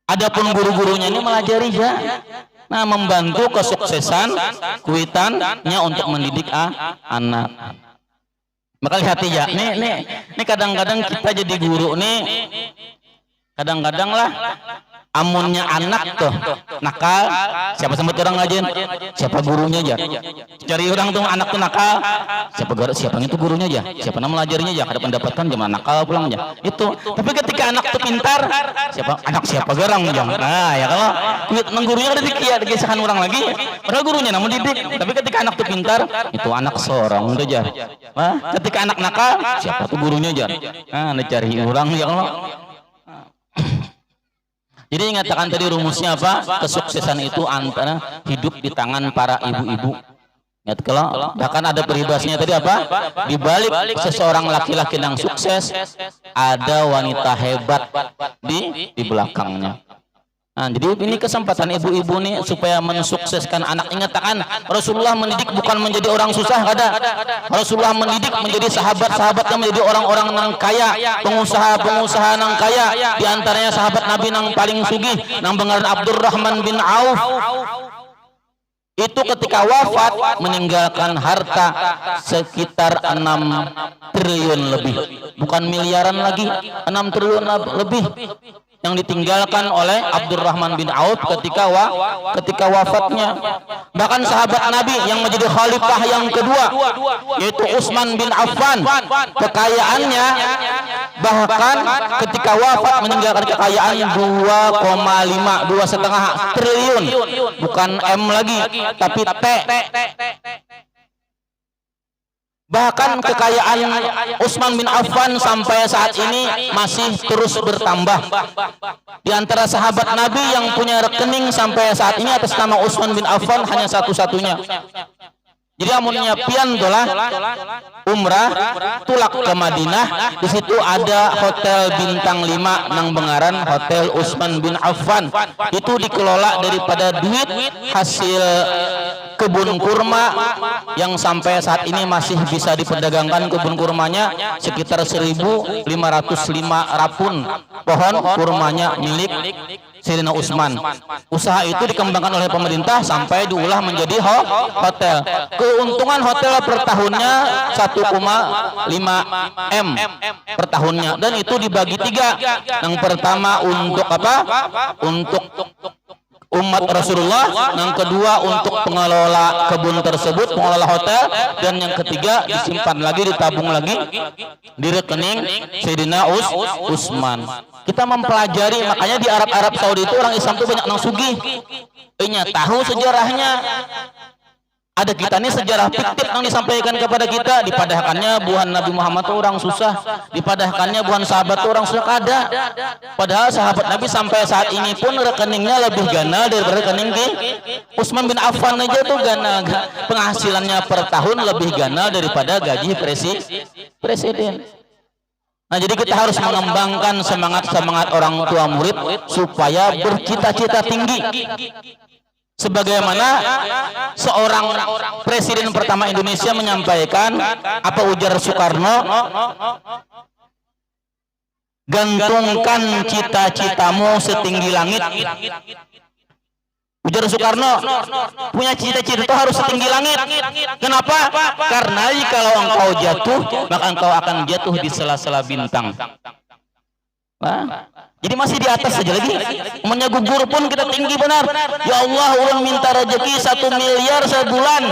Adapun guru-gurunya ini melajari ya. Nah membantu kesuksesan kuitannya untuk mendidik anak. Maka lihat ya, nih kadang-kadang kita jadi guru nih. Kadang-kadang lah amunnya anak tuh nakal, siapa sebut orang ngajin, siapa gurunya aja. Cari orang tuh anak tuh nakal, siapa itu gurunya aja, siapa nama melajarinya aja, ada pendapatan zaman nakal pulang aja. Itu. Tapi ketika anak tuh pintar, siapa garang aja. Nah ya kalau nang gurunya ada digesekan orang lagi, padahal gurunya namun didik. Tapi ketika anak tuh pintar, itu anak seorang udah aja. Ketika anak nakal, siapa tuh gurunya aja. Nah cari orang ya kalau. Jadi ingatakan tadi rumusnya apa? Kesuksesan itu antara hidup di tangan para ibu-ibu. Ingat kalau bahkan ada peribahasanya tadi apa? Di balik seseorang laki-laki yang sukses ada wanita hebat di belakangnya. Nah, jadi ini kesempatan ibu-ibu nih supaya mensukseskan anak. Ingatkan Rasulullah mendidik bukan menjadi orang susah kada. Rasulullah mendidik menjadi sahabat-sahabat yang menjadi orang-orang nang kaya, pengusaha-pengusaha nang kaya. Di antaranya sahabat Nabi nang paling sugih nang bengaran Abdurrahman bin Auf. Itu ketika wafat meninggalkan harta sekitar 6 triliun lebih. Bukan miliaran lagi, 6 triliun lebih yang ditinggalkan oleh Abdurrahman bin Auf ketika wafatnya. Bahkan sahabat Nabi yang menjadi khalifah yang kedua yaitu Utsman bin Affan, kekayaannya bahkan ketika wafat meninggalkan kekayaan 2,5 triliun, bukan M lagi tapi T. Bahkan kekayaan Utsman bin Affan sampai saat ini masih terus bertambah. Di antara sahabat Nabi yang punya rekening sampai saat ini atas nama Utsman bin Affan hanya satu-satunya. Jadi amunnya pian dolah umrah tulak ke Madinah, di situ ada hotel bintang 5 nang bengaran Hotel Utsman bin Affan. Itu dikelola daripada duit hasil kebun kurma yang sampai saat ini masih bisa diperdagangkan kebun kurmanya sekitar 1.505 rapun pohon kurmanya milik Sayyidina Utsman. Usaha itu dikembangkan oleh pemerintah sampai diulah menjadi hotel. Keuntungan hotel per tahunnya 1,5 M per tahunnya, dan itu dibagi 3. Yang pertama untuk apa? Untuk umat Rasulullah, yang kedua untuk pengelola kebun tersebut, pengelola hotel, dan yang ketiga disimpan lagi, ditabung lagi di rekening Sayyidina Utsman. Kita mempelajari, makanya di Arab Saudi itu orang Islam itu banyak nang sugih. Tahu sejarahnya. Ada kita nih sejarah fiktif yang disampaikan kepada kita, dipadahkannya buhan Nabi Muhammad itu orang susah, dipadahkannya buhan sahabat itu orang susah, ada. Padahal sahabat Nabi sampai saat ini pun rekeningnya lebih gana daripada rekening Utsman bin Affan aja tuh gana, penghasilannya per tahun lebih gana daripada gaji presiden. Nah, jadi kita harus mengembangkan semangat orang tua murid supaya bercita-cita tinggi. Sebagaimana seorang presiden pertama Indonesia menyampaikan, apa ujar Soekarno, gantungkan cita-citamu setinggi langit. Ujar Soekarno, punya cita-cita itu harus setinggi langit. Kenapa? Karena kalau engkau jatuh, maka engkau akan jatuh di sela-sela bintang. Nah, jadi masih di atas saja lagi. Umumnya gugur pun kita tinggi benar. Ya Allah, ulun minta rezeki 1 miliar sebulan.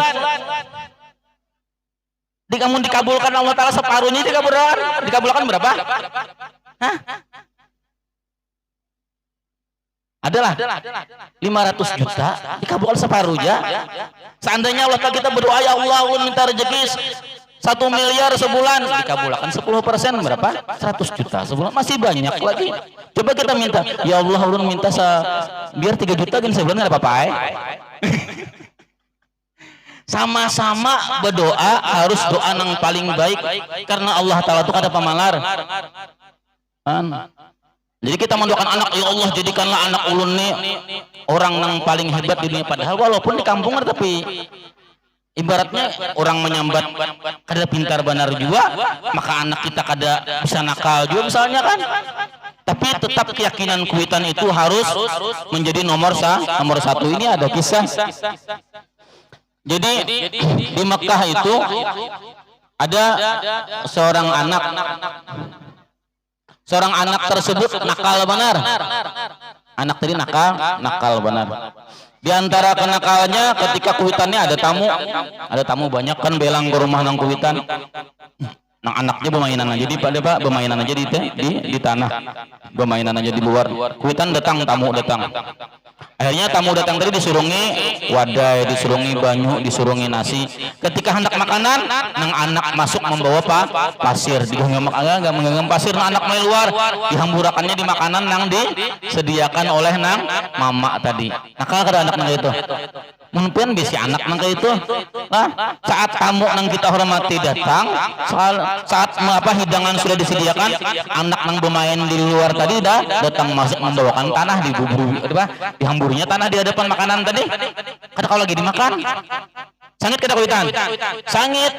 Kamu dikabulkan Allah Ta'ala separuhnya, dikabulkan berapa? Hah? Adalah 500 juta dikabulkan separuhnya. Seandainya Allah Ta'ala kita berdoa, ya Allah, ulun minta rezeki 1 miliar sebulan, dikabulkan 10% berapa? 100 juta sebulan, masih banyak lagi. Coba kita minta, ya Allah, ulun minta biar 3 juta kan sebulan, nggak apa-apa. Sama-sama berdoa, harus doa yang paling baik, karena Allah Ta'ala itu kada pamalar. Jadi kita mendoakan anak, ya Allah jadikanlah anak ulun nih orang yang paling hebat di dunia. Padahal walaupun di kampung tapi ibaratnya orang menyambat kada pintar benar juga, maka anak kita kada bisa nakal juga misalnya kan. Tapi tetap keyakinan kuitan itu harus menjadi nomor satu. Ini ada kisah. Jadi di Mekah itu ada seorang anak tersebut nakal benar. Anak tadi nakal benar. Di antara kenakalannya ketika kuitannya ada tamu banyak kan belang ke rumah nang kuitan. Nang anaknya bermainan aja bermainan aja di tanah. Bermainan aja di luar. Kuitan tamu datang. Akhirnya tamu datang tadi disurungi wadai, disurungi banyu, disurungi nasi. Ketika hendak makanan, nang anak masuk membawa pasir, digenggam pasir, nang anak main luar, dihamburakannya di makanan nang disediakan oleh nang mama tadi. Nakal kada anak nang itu. Mungkin bisa anak nang itu. Nah, saat tamu nang kita hormati datang, saat hidangan sudah disediakan, anak nang bermain di luar tadi datang masuk membawakan tanah dihamburnya tanah di hadapan makanan tadi. Kada kalau lagi dimakan. Sangit kada kuitan? Sangit.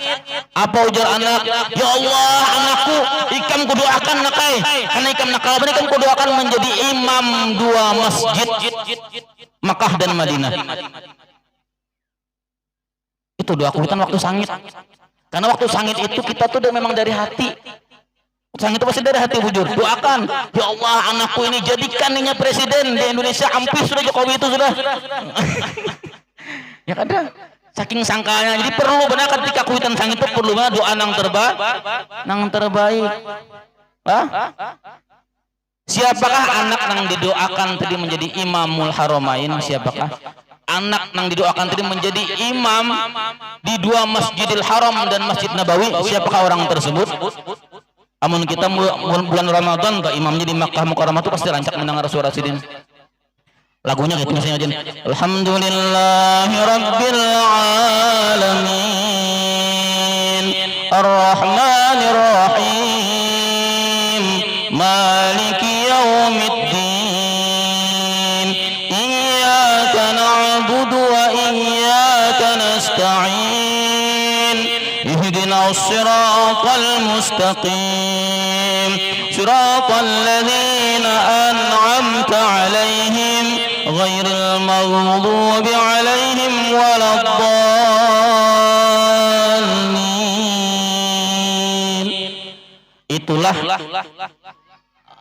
Apa ujar anak? Ya Allah, anakku, ikam kudoakan nakai. Karena ikam nakal benar, ikam kudoakan menjadi imam 2 masjid Makkah dan Madinah. Itu doa kuitan waktu sangit. Karena waktu sangit itu kita tuh memang dari hati. Sangit itu pasti dari hati, bujur. Doakan, ya Allah, anakku ini jadikan ninya presiden di Indonesia. Ampis sudah Jokowi itu sudah. Ya kada. Saking sangkanya. Jadi perlu benar ketika kuitan sangit itu perlu benar doa nang terbaik. Siapakah anak nang didoakan tadi menjadi imamul haramain? Siapakah? Anak nang didoakan tadi menjadi imam di 2 Masjidil Haram dan Masjid Nabawi. Siapakah orang tersebut? Amun kita bulan Ramadan tak imamnya di Makkah Mukarramah itu pasti rancak mendengar suara sidin. Lagunya gitu misalnya aja. Alhamdulillahi Rabbil Alamin Ar-Rahmanir Rahim Maliki Yaumiddin Iyyaka na'budu wa iyyaka nasta'in Ihdinas siratal mustaqim Siratal ladzina an'amta 'alaihim ghairil maghdubi 'alaihim waladdallin. Itulah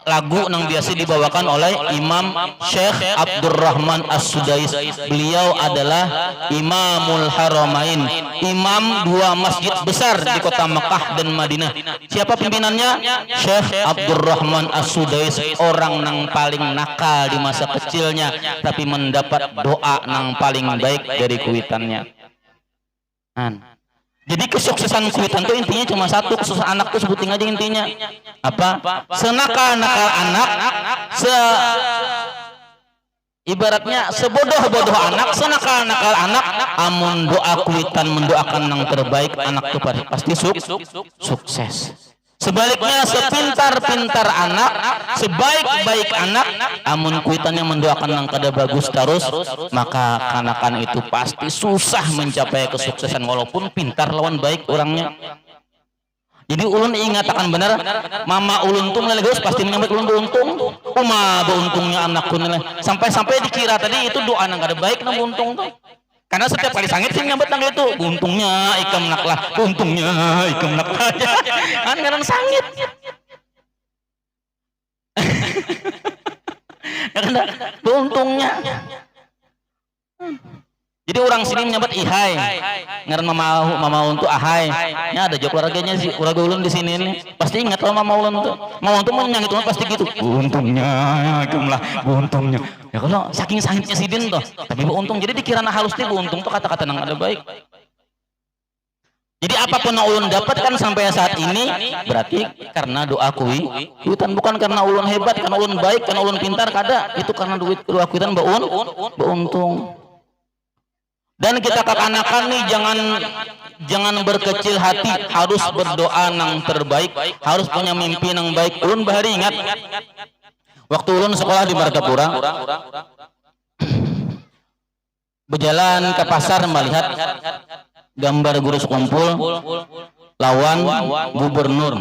lagu yang biasa dibawakan oleh Imam Syekh Abdurrahman As-Sudais. Beliau adalah Imamul Haramain, imam 2 masjid besar di kota Mekah dan Madinah. Siapa pimpinannya? Syekh Abdurrahman As-Sudais, orang yang paling nakal di masa kecilnya tapi mendapat doa yang paling baik dari kuitannya. Jadi kesuksesan kuitan tuh intinya cuma satu, kesuksesan anak tuh sebutin aja intinya. Apa? Senakal-nakal anak, ibaratnya sebodoh-bodoh anak, senakal-nakal anak, amun doa kuitan mendoakan yang terbaik, anak tuh pasti sukses. Sebaliknya sepintar-pintar anak, sebaik-baik anak, amun kuitannya mendoakan yang kada bagus terus, maka kanakan itu pasti susah mencapai kesuksesan walaupun pintar lawan baik orangnya. Jadi ulun ingat akan benar, mama ulun tuh mulai bagus pasti menyambut ulun beruntung. Beruntungnya anakku nilai. Sampai-sampai dikira tadi itu doa yang kada baik nang beruntung tuh. Karena setiap kali sangit sih nyambut nang itu, untungnya ikam naklah, untungnya ikam naklah. Kan kadang sangit. Ya kan untungnya. Jadi orang sini menyebut ihai, ngaran mama ulun tuh ahai. Ya ada jok keluarganya sih, keluarga ulun di sini nih. Pasti ingat kalau mama ulun tuh mau nyangit ulun pasti gitu. Untungnya, jumlah untungnya. Ya kalau saking sangitnya sidin tuh, tapi untung. Jadi dikira halus nih untung tuh kata-kata nang ada baik. Jadi apapun yang ulun dapatkan sampai saat ini berarti karena doa kuitan, bukan karena ulun hebat, karena ulun baik, karena ulun pintar, kada. Itu karena doa kuitan beuntung. Dan kita kekanakan nih jangan berkecil hati, harus berdoa yang terbaik, harus punya mimpi yang baik. Ulun bahari ingat waktu ulun sekolah di Martapura, berjalan ke pasar melihat gambar guru sekumpul lawan gubernur.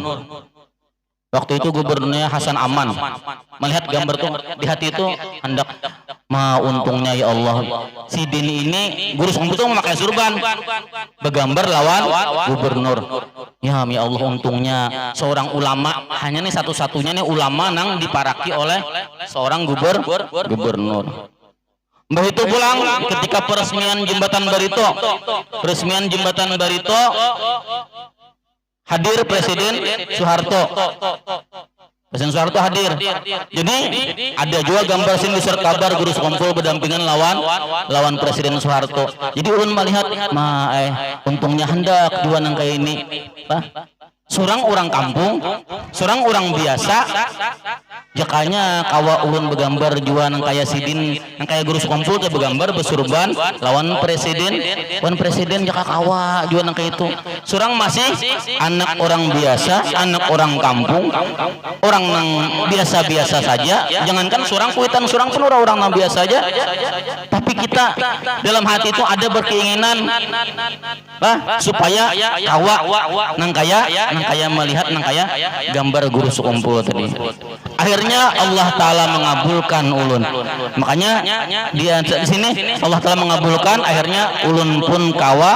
Waktu itu gubernurnya Hasan Aman. Melihat gambar tuh di hati itu hendak untungnya ya Allah. Si Dini ini guru sekumpul tuh memakai surban, bergambar lawan gubernur. Ya Allah untungnya seorang ulama, hanya nih satu-satunya nih ulama nang diparaki oleh seorang gubernur. Mbah itu pulang ketika peresmian jembatan Barito, hadir Presiden Soeharto. Presiden Soeharto hadir. Jadi ada juga gambar sini disertai kabar guru sekumpul berdampingan lawan Presiden Soeharto. Jadi ulun melihat untungnya hendak dua nang kayak ini. Surang orang kampung, surang orang biasa. Jakanya kawa ulun bergambar jua nang kaya sidin, nang kaya guru sekumpul teh bergambar bersurban lawan presiden jaka kawa jua nang kaya itu. Surang masih anak orang biasa, anak orang kampung, orang nang biasa-biasa saja. Jangankan surang kuitan, surang pun orang nang biasa saja. Tapi kita dalam hati itu ada berkeinginan supaya kawa nang kaya melihat nang kaya gambar guru sekumpul tadi. Akhirnya Allah Ta'ala mengabulkan ulun. Makanya di sini Allah Ta'ala mengabulkan. Akhirnya ulun pun kawa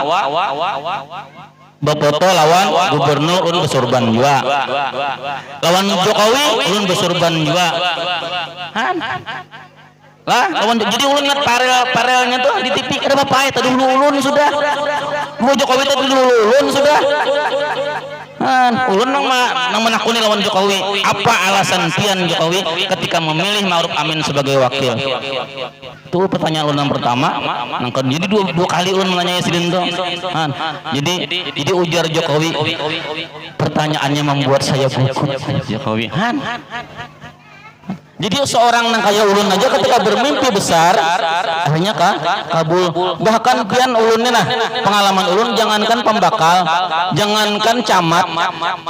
befoto lawan gubernur, ulun bersurban juga. Lawan Jokowi ulun bersurban juga. Jadi ulun ingat parelnya tuh di TV. Ada bapak tadi dulu ulun sudah. Mau Jokowi tadi dulu ulun sudah. Ulun nang menakuni lawan Jokowi. Apa alasan pian Jokowi ketika memilih Ma'ruf Amin sebagai wakil? Itu pertanyaan ulun yang pertama. Jadi dua kali ulun menanyai sidin tuh. Jadi ujar Jokowi. Pertanyaannya membuat saya gugup. Jokowi. Jadi seorang nang kaya ulun aja ketika bermimpi besar akhirnya kabul. Bahkan pian ulunnya pengalaman ulun, jangankan pembakal, jangankan camat,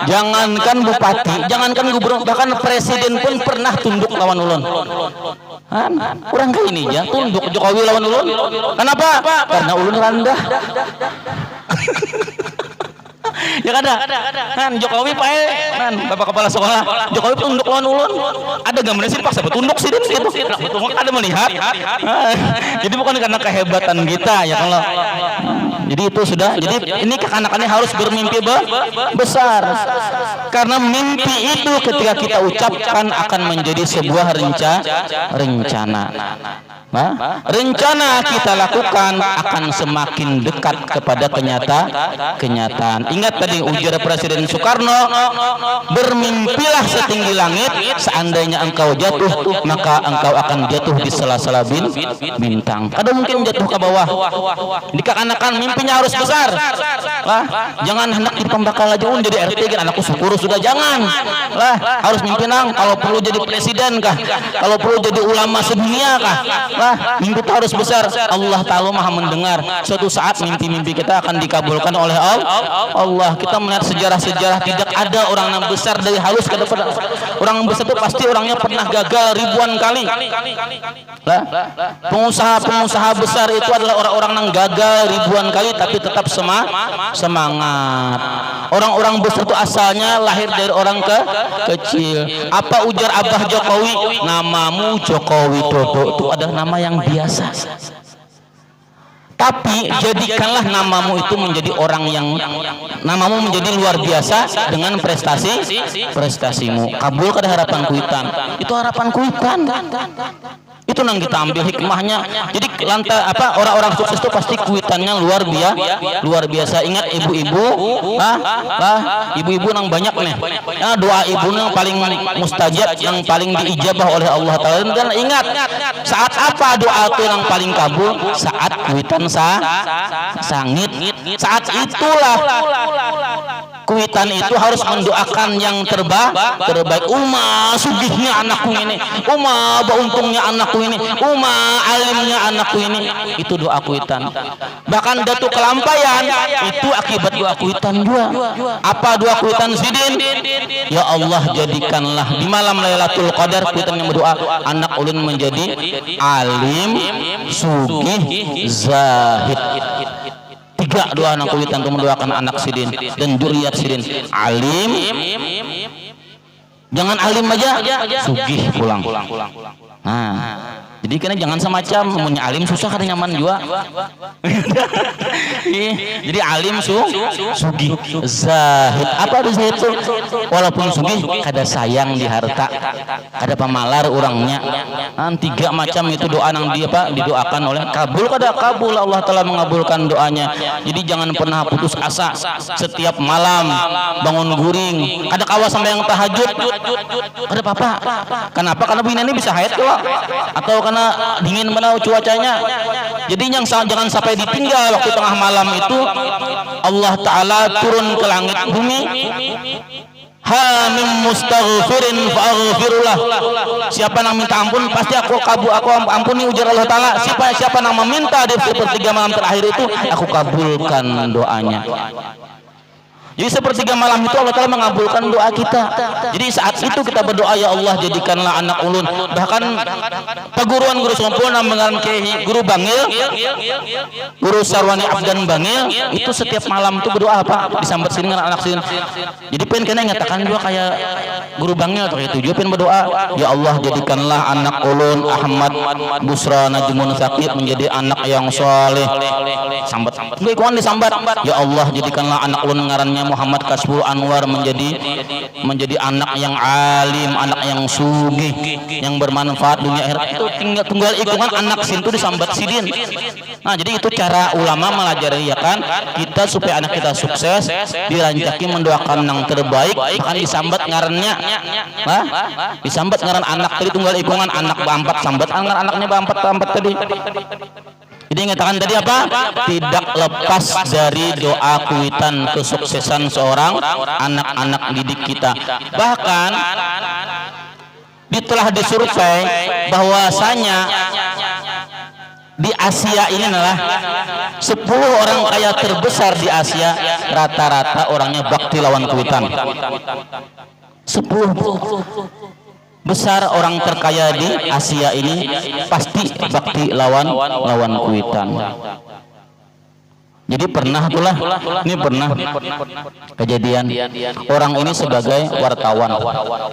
jangankan bupati, jangankan gubernur, bahkan presiden pun pernah tunduk lawan ulun. Orang kayak ini ya tunduk Jokowi lawan ulun. Kenapa? Karena ulun rendah. Ya kan Jokowi Bapak Kepala Sekolah Jokowi tunduk lawan ulun. Ada gambarnya sih paksa bertunduk sih itu. Ada melihat. Jadi bukan karena kehebatan kita ya kalau. Jadi itu sudah. Jadi ini kekanakannya harus bermimpi besar. Karena mimpi itu ketika kita ucapkan akan menjadi sebuah rencana. rencana kita lakukan akan semakin dekat kepada kenyataan. Ingat tadi ujar Presiden Soekarno, bermimpilah setinggi langit, seandainya engkau jatuh maka engkau akan jatuh di sela-sela bintang. Kada mungkin jatuh ke bawah. Dikatakan mimpinya harus besar. Jangan hendak di pembakal aja jadi RT kan anakku syukur sudah, jangan. Harus mimpi nang kalau perlu jadi presiden kah? Kalau perlu jadi ulama sedunia kah? Mimpi itu harus besar. Allah Ta'ala Maha mendengar. Suatu saat mimpi-mimpi kita akan dikabulkan oleh Allah. Kita melihat sejarah-sejarah, tidak ada orang yang besar dari halus ke depan. Orang yang besar itu pasti orangnya pernah gagal ribuan kali. Pengusaha-pengusaha besar itu adalah orang-orang yang gagal ribuan kali tapi tetap semangat. Orang-orang besar itu asalnya lahir dari orang kecil. Apa ujar Abah Jokowi? Namamu Jokowi Dodo. Itu adalah nama yang biasa. Tapi jadikanlah namamu itu menjadi orang yang namamu menjadi luar biasa dengan prestasimu. Kabul kada harapan kuitan. Itu harapan kuitan. Itu yang kita ambil hikmahnya. Jadi orang-orang sukses itu pasti kuitannya luar biasa. Ingat ibu-ibu, ibu-ibu yang banyak nih. Doa ibu yang paling mustajab, yang paling diijabah oleh Allah Taala. Dan ingat, saat apa doa itu yang paling kabul? Saat kuitan sangit. Saat itulah kuitan itu harus mendoakan yang terbaik. Sugihnya anakku ini, bauntungnya anakku ini, alimnya anakku ini. Itu doa kuitan. Bahkan datu kelampaian itu akibat doa kuitan juga. Apa doa kuitan Sidin? Ya Allah, jadikanlah di malam Lailatul Qadar kuitan yang berdoa, anak ulun menjadi alim, sugih, zahid. 3 doa anak kuitan untuk mendoakan anak Sidin dan dzurriyyat Sidin. Alim, jangan alim aja, sugih pulang. Jadi karena jangan semacam punya alim susah kada nyaman juga. Jadi alim sugih, zahid. Apa itu zahid? Walaupun sugih kada sayang di harta, kada pamalar orangnya. 3 macam itu doa yang didoakan oleh kabul kada kabul. Allah telah mengabulkan doanya. Jadi jangan pernah putus asa. Setiap malam bangun guring, ada kawas sampai yang tahajud. Kada apa-apa. Kenapa? Karena bini ini bisa haid kok. Atau karena dingin mana cuacanya. Jadi yang jangan sampai ditinggal waktu tengah malam itu Allah Ta'ala turun ke langit bumi. Hamim mustaghfirin fa'aghfirullah. Siapa yang minta ampun pasti aku ampuni, ujar Allah Ta'ala. Siapa yang meminta di sepertiga malam terakhir itu aku kabulkan doanya. Jadi sepertiga malam itu Allah Ta'ala mengabulkan doa kita. Jadi saat itu kita berdoa, ya Allah jadikanlah anak ulun. Bahkan perguruan guru sempurna mengaran Kiai Guru Bangil, Guru Sarwani Abdan Bangil, itu setiap malam itu berdoa apa? Disambat sini dengan anak sini. Jadi pengen kena ngatakan juga kayak Guru Bangil atau itu juga pengen berdoa, ya Allah jadikanlah anak ulun Ahmad Busra Najmun Sakit menjadi anak yang soleh. Sambat. Enggak ikuan disambat. Ya Allah jadikanlah anak ulun ngarannya Muhammad Kasbul Anwar menjadi anak yang alim, anak yang sugih, yang bermanfaat dunia akhirat. Itu tunggal ikungan anak sin itu disambat Sidin. Nah, jadi itu cara ulama melajari ya kan kita supaya anak kita sukses, dirancaki mendoakan yang terbaik, bahkan disambat ngarannya. Disambat ngaran anak tadi tunggal ikungan anak bampat sambat anaknya bampat tadi. Jadi ngatakan tadi apa? Tidak lepas dari doa kuitan kesuksesan seorang anak-anak didik kita. Bahkan telah disurvei bahwasanya di Asia ini adalah 10 orang kaya terbesar di Asia, rata-rata orangnya bakti lawan kuitan. 10 besar orang terkaya di Asia ini pasti bakti lawan kuitan. Jadi pernah kejadian orang ini sebagai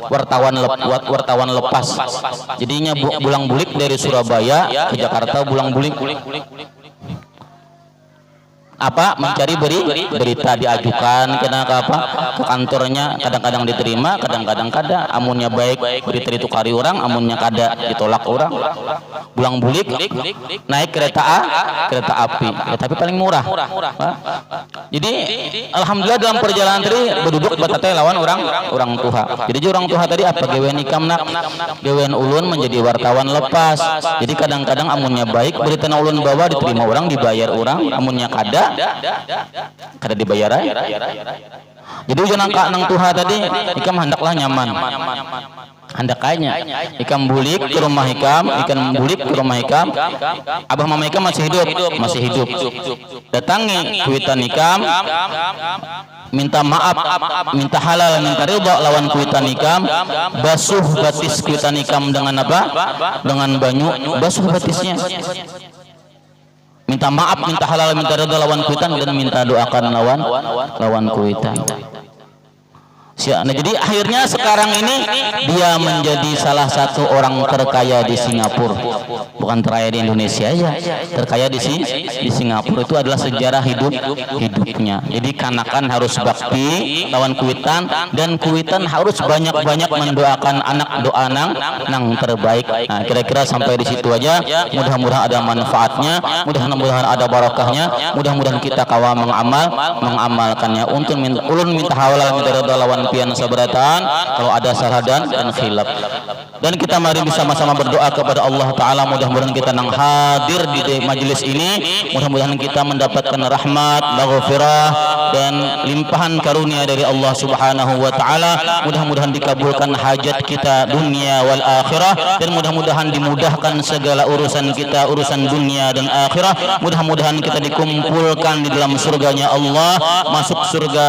wartawan lepas. Jadinya bulang-bulik dari Surabaya ke Jakarta bulang-bulik. apa mencari berita, diajukan kena ke apa ke kantornya, kadang-kadang diterima, kadang-kadang kada. Amunnya baik berita ditukari orang, amunnya kada ditolak orang. Bulang bulik naik kereta api, kereta api paling murah. Jadi alhamdulillah dalam perjalanan tadi berduduk batatnya lawan orang tua. Jadi orang tua tadi apa gawean ikamna, gawean ulun menjadi wartawan lepas. Jadi kadang-kadang amunnya baik berita ulun bawa diterima orang, dibayar orang, amunnya kada dibayar. Jadi ujian nang tuha tadi ikam hendaklah nyaman. Handakanya ikam bulik ke rumah ikam, ikan bulik ke rumah ikam, abah mama ikam masih hidup, datangi kuitan ikam, minta maaf, minta halal, minta ridha lawan kuitan ikam, basuh batis kuitan ikam dengan apa? Dengan banyu, basuh batisnya. Minta maaf, minta halal, minta ridha lawan kuitan, dan minta doakan lawan kuitan. Nah, jadi akhirnya sekarang ini dia menjadi salah satu orang terkaya di Singapura. Bukan terkaya di Indonesia aja, terkaya di Singapura. Itu adalah sejarah hidupnya. Jadi kanakan harus bakti lawan kuitan, dan kuitan harus banyak-banyak mendoakan anak, doa nang terbaik. Nah, kira-kira sampai di situ aja. Mudah-mudahan ada manfaatnya, mudah-mudahan ada barakahnya, mudah-mudahan kita kawa mengamalkannya. Untuk ulun minta halal, minta ridha lawan pian sabaratan kalau ada salah dan khilaf. Dan kita mari bersama-sama berdoa kepada Allah Ta'ala, mudah-mudahan kita nang hadir di majelis ini, mudah-mudahan kita mendapatkan rahmat, maghfirah, dan limpahan karunia dari Allah Subhanahu wa Ta'ala. Mudah-mudahan dikabulkan hajat kita dunia wal akhirah, dan mudah-mudahan dimudahkan segala urusan kita, urusan dunia dan akhirah. Mudah-mudahan kita dikumpulkan di dalam surganya Allah, masuk surga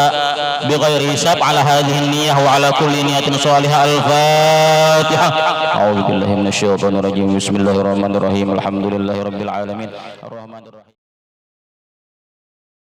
bighairi hisab. Ala hadhihi niyyah wa ala kulli niyatin salihah. Al-Fatihah. A'udzu billahi minasyaitonir rajim. Bismillahirrahmanirrahim. Alhamdulillahirabbil alamin. Arrahmanirrahim.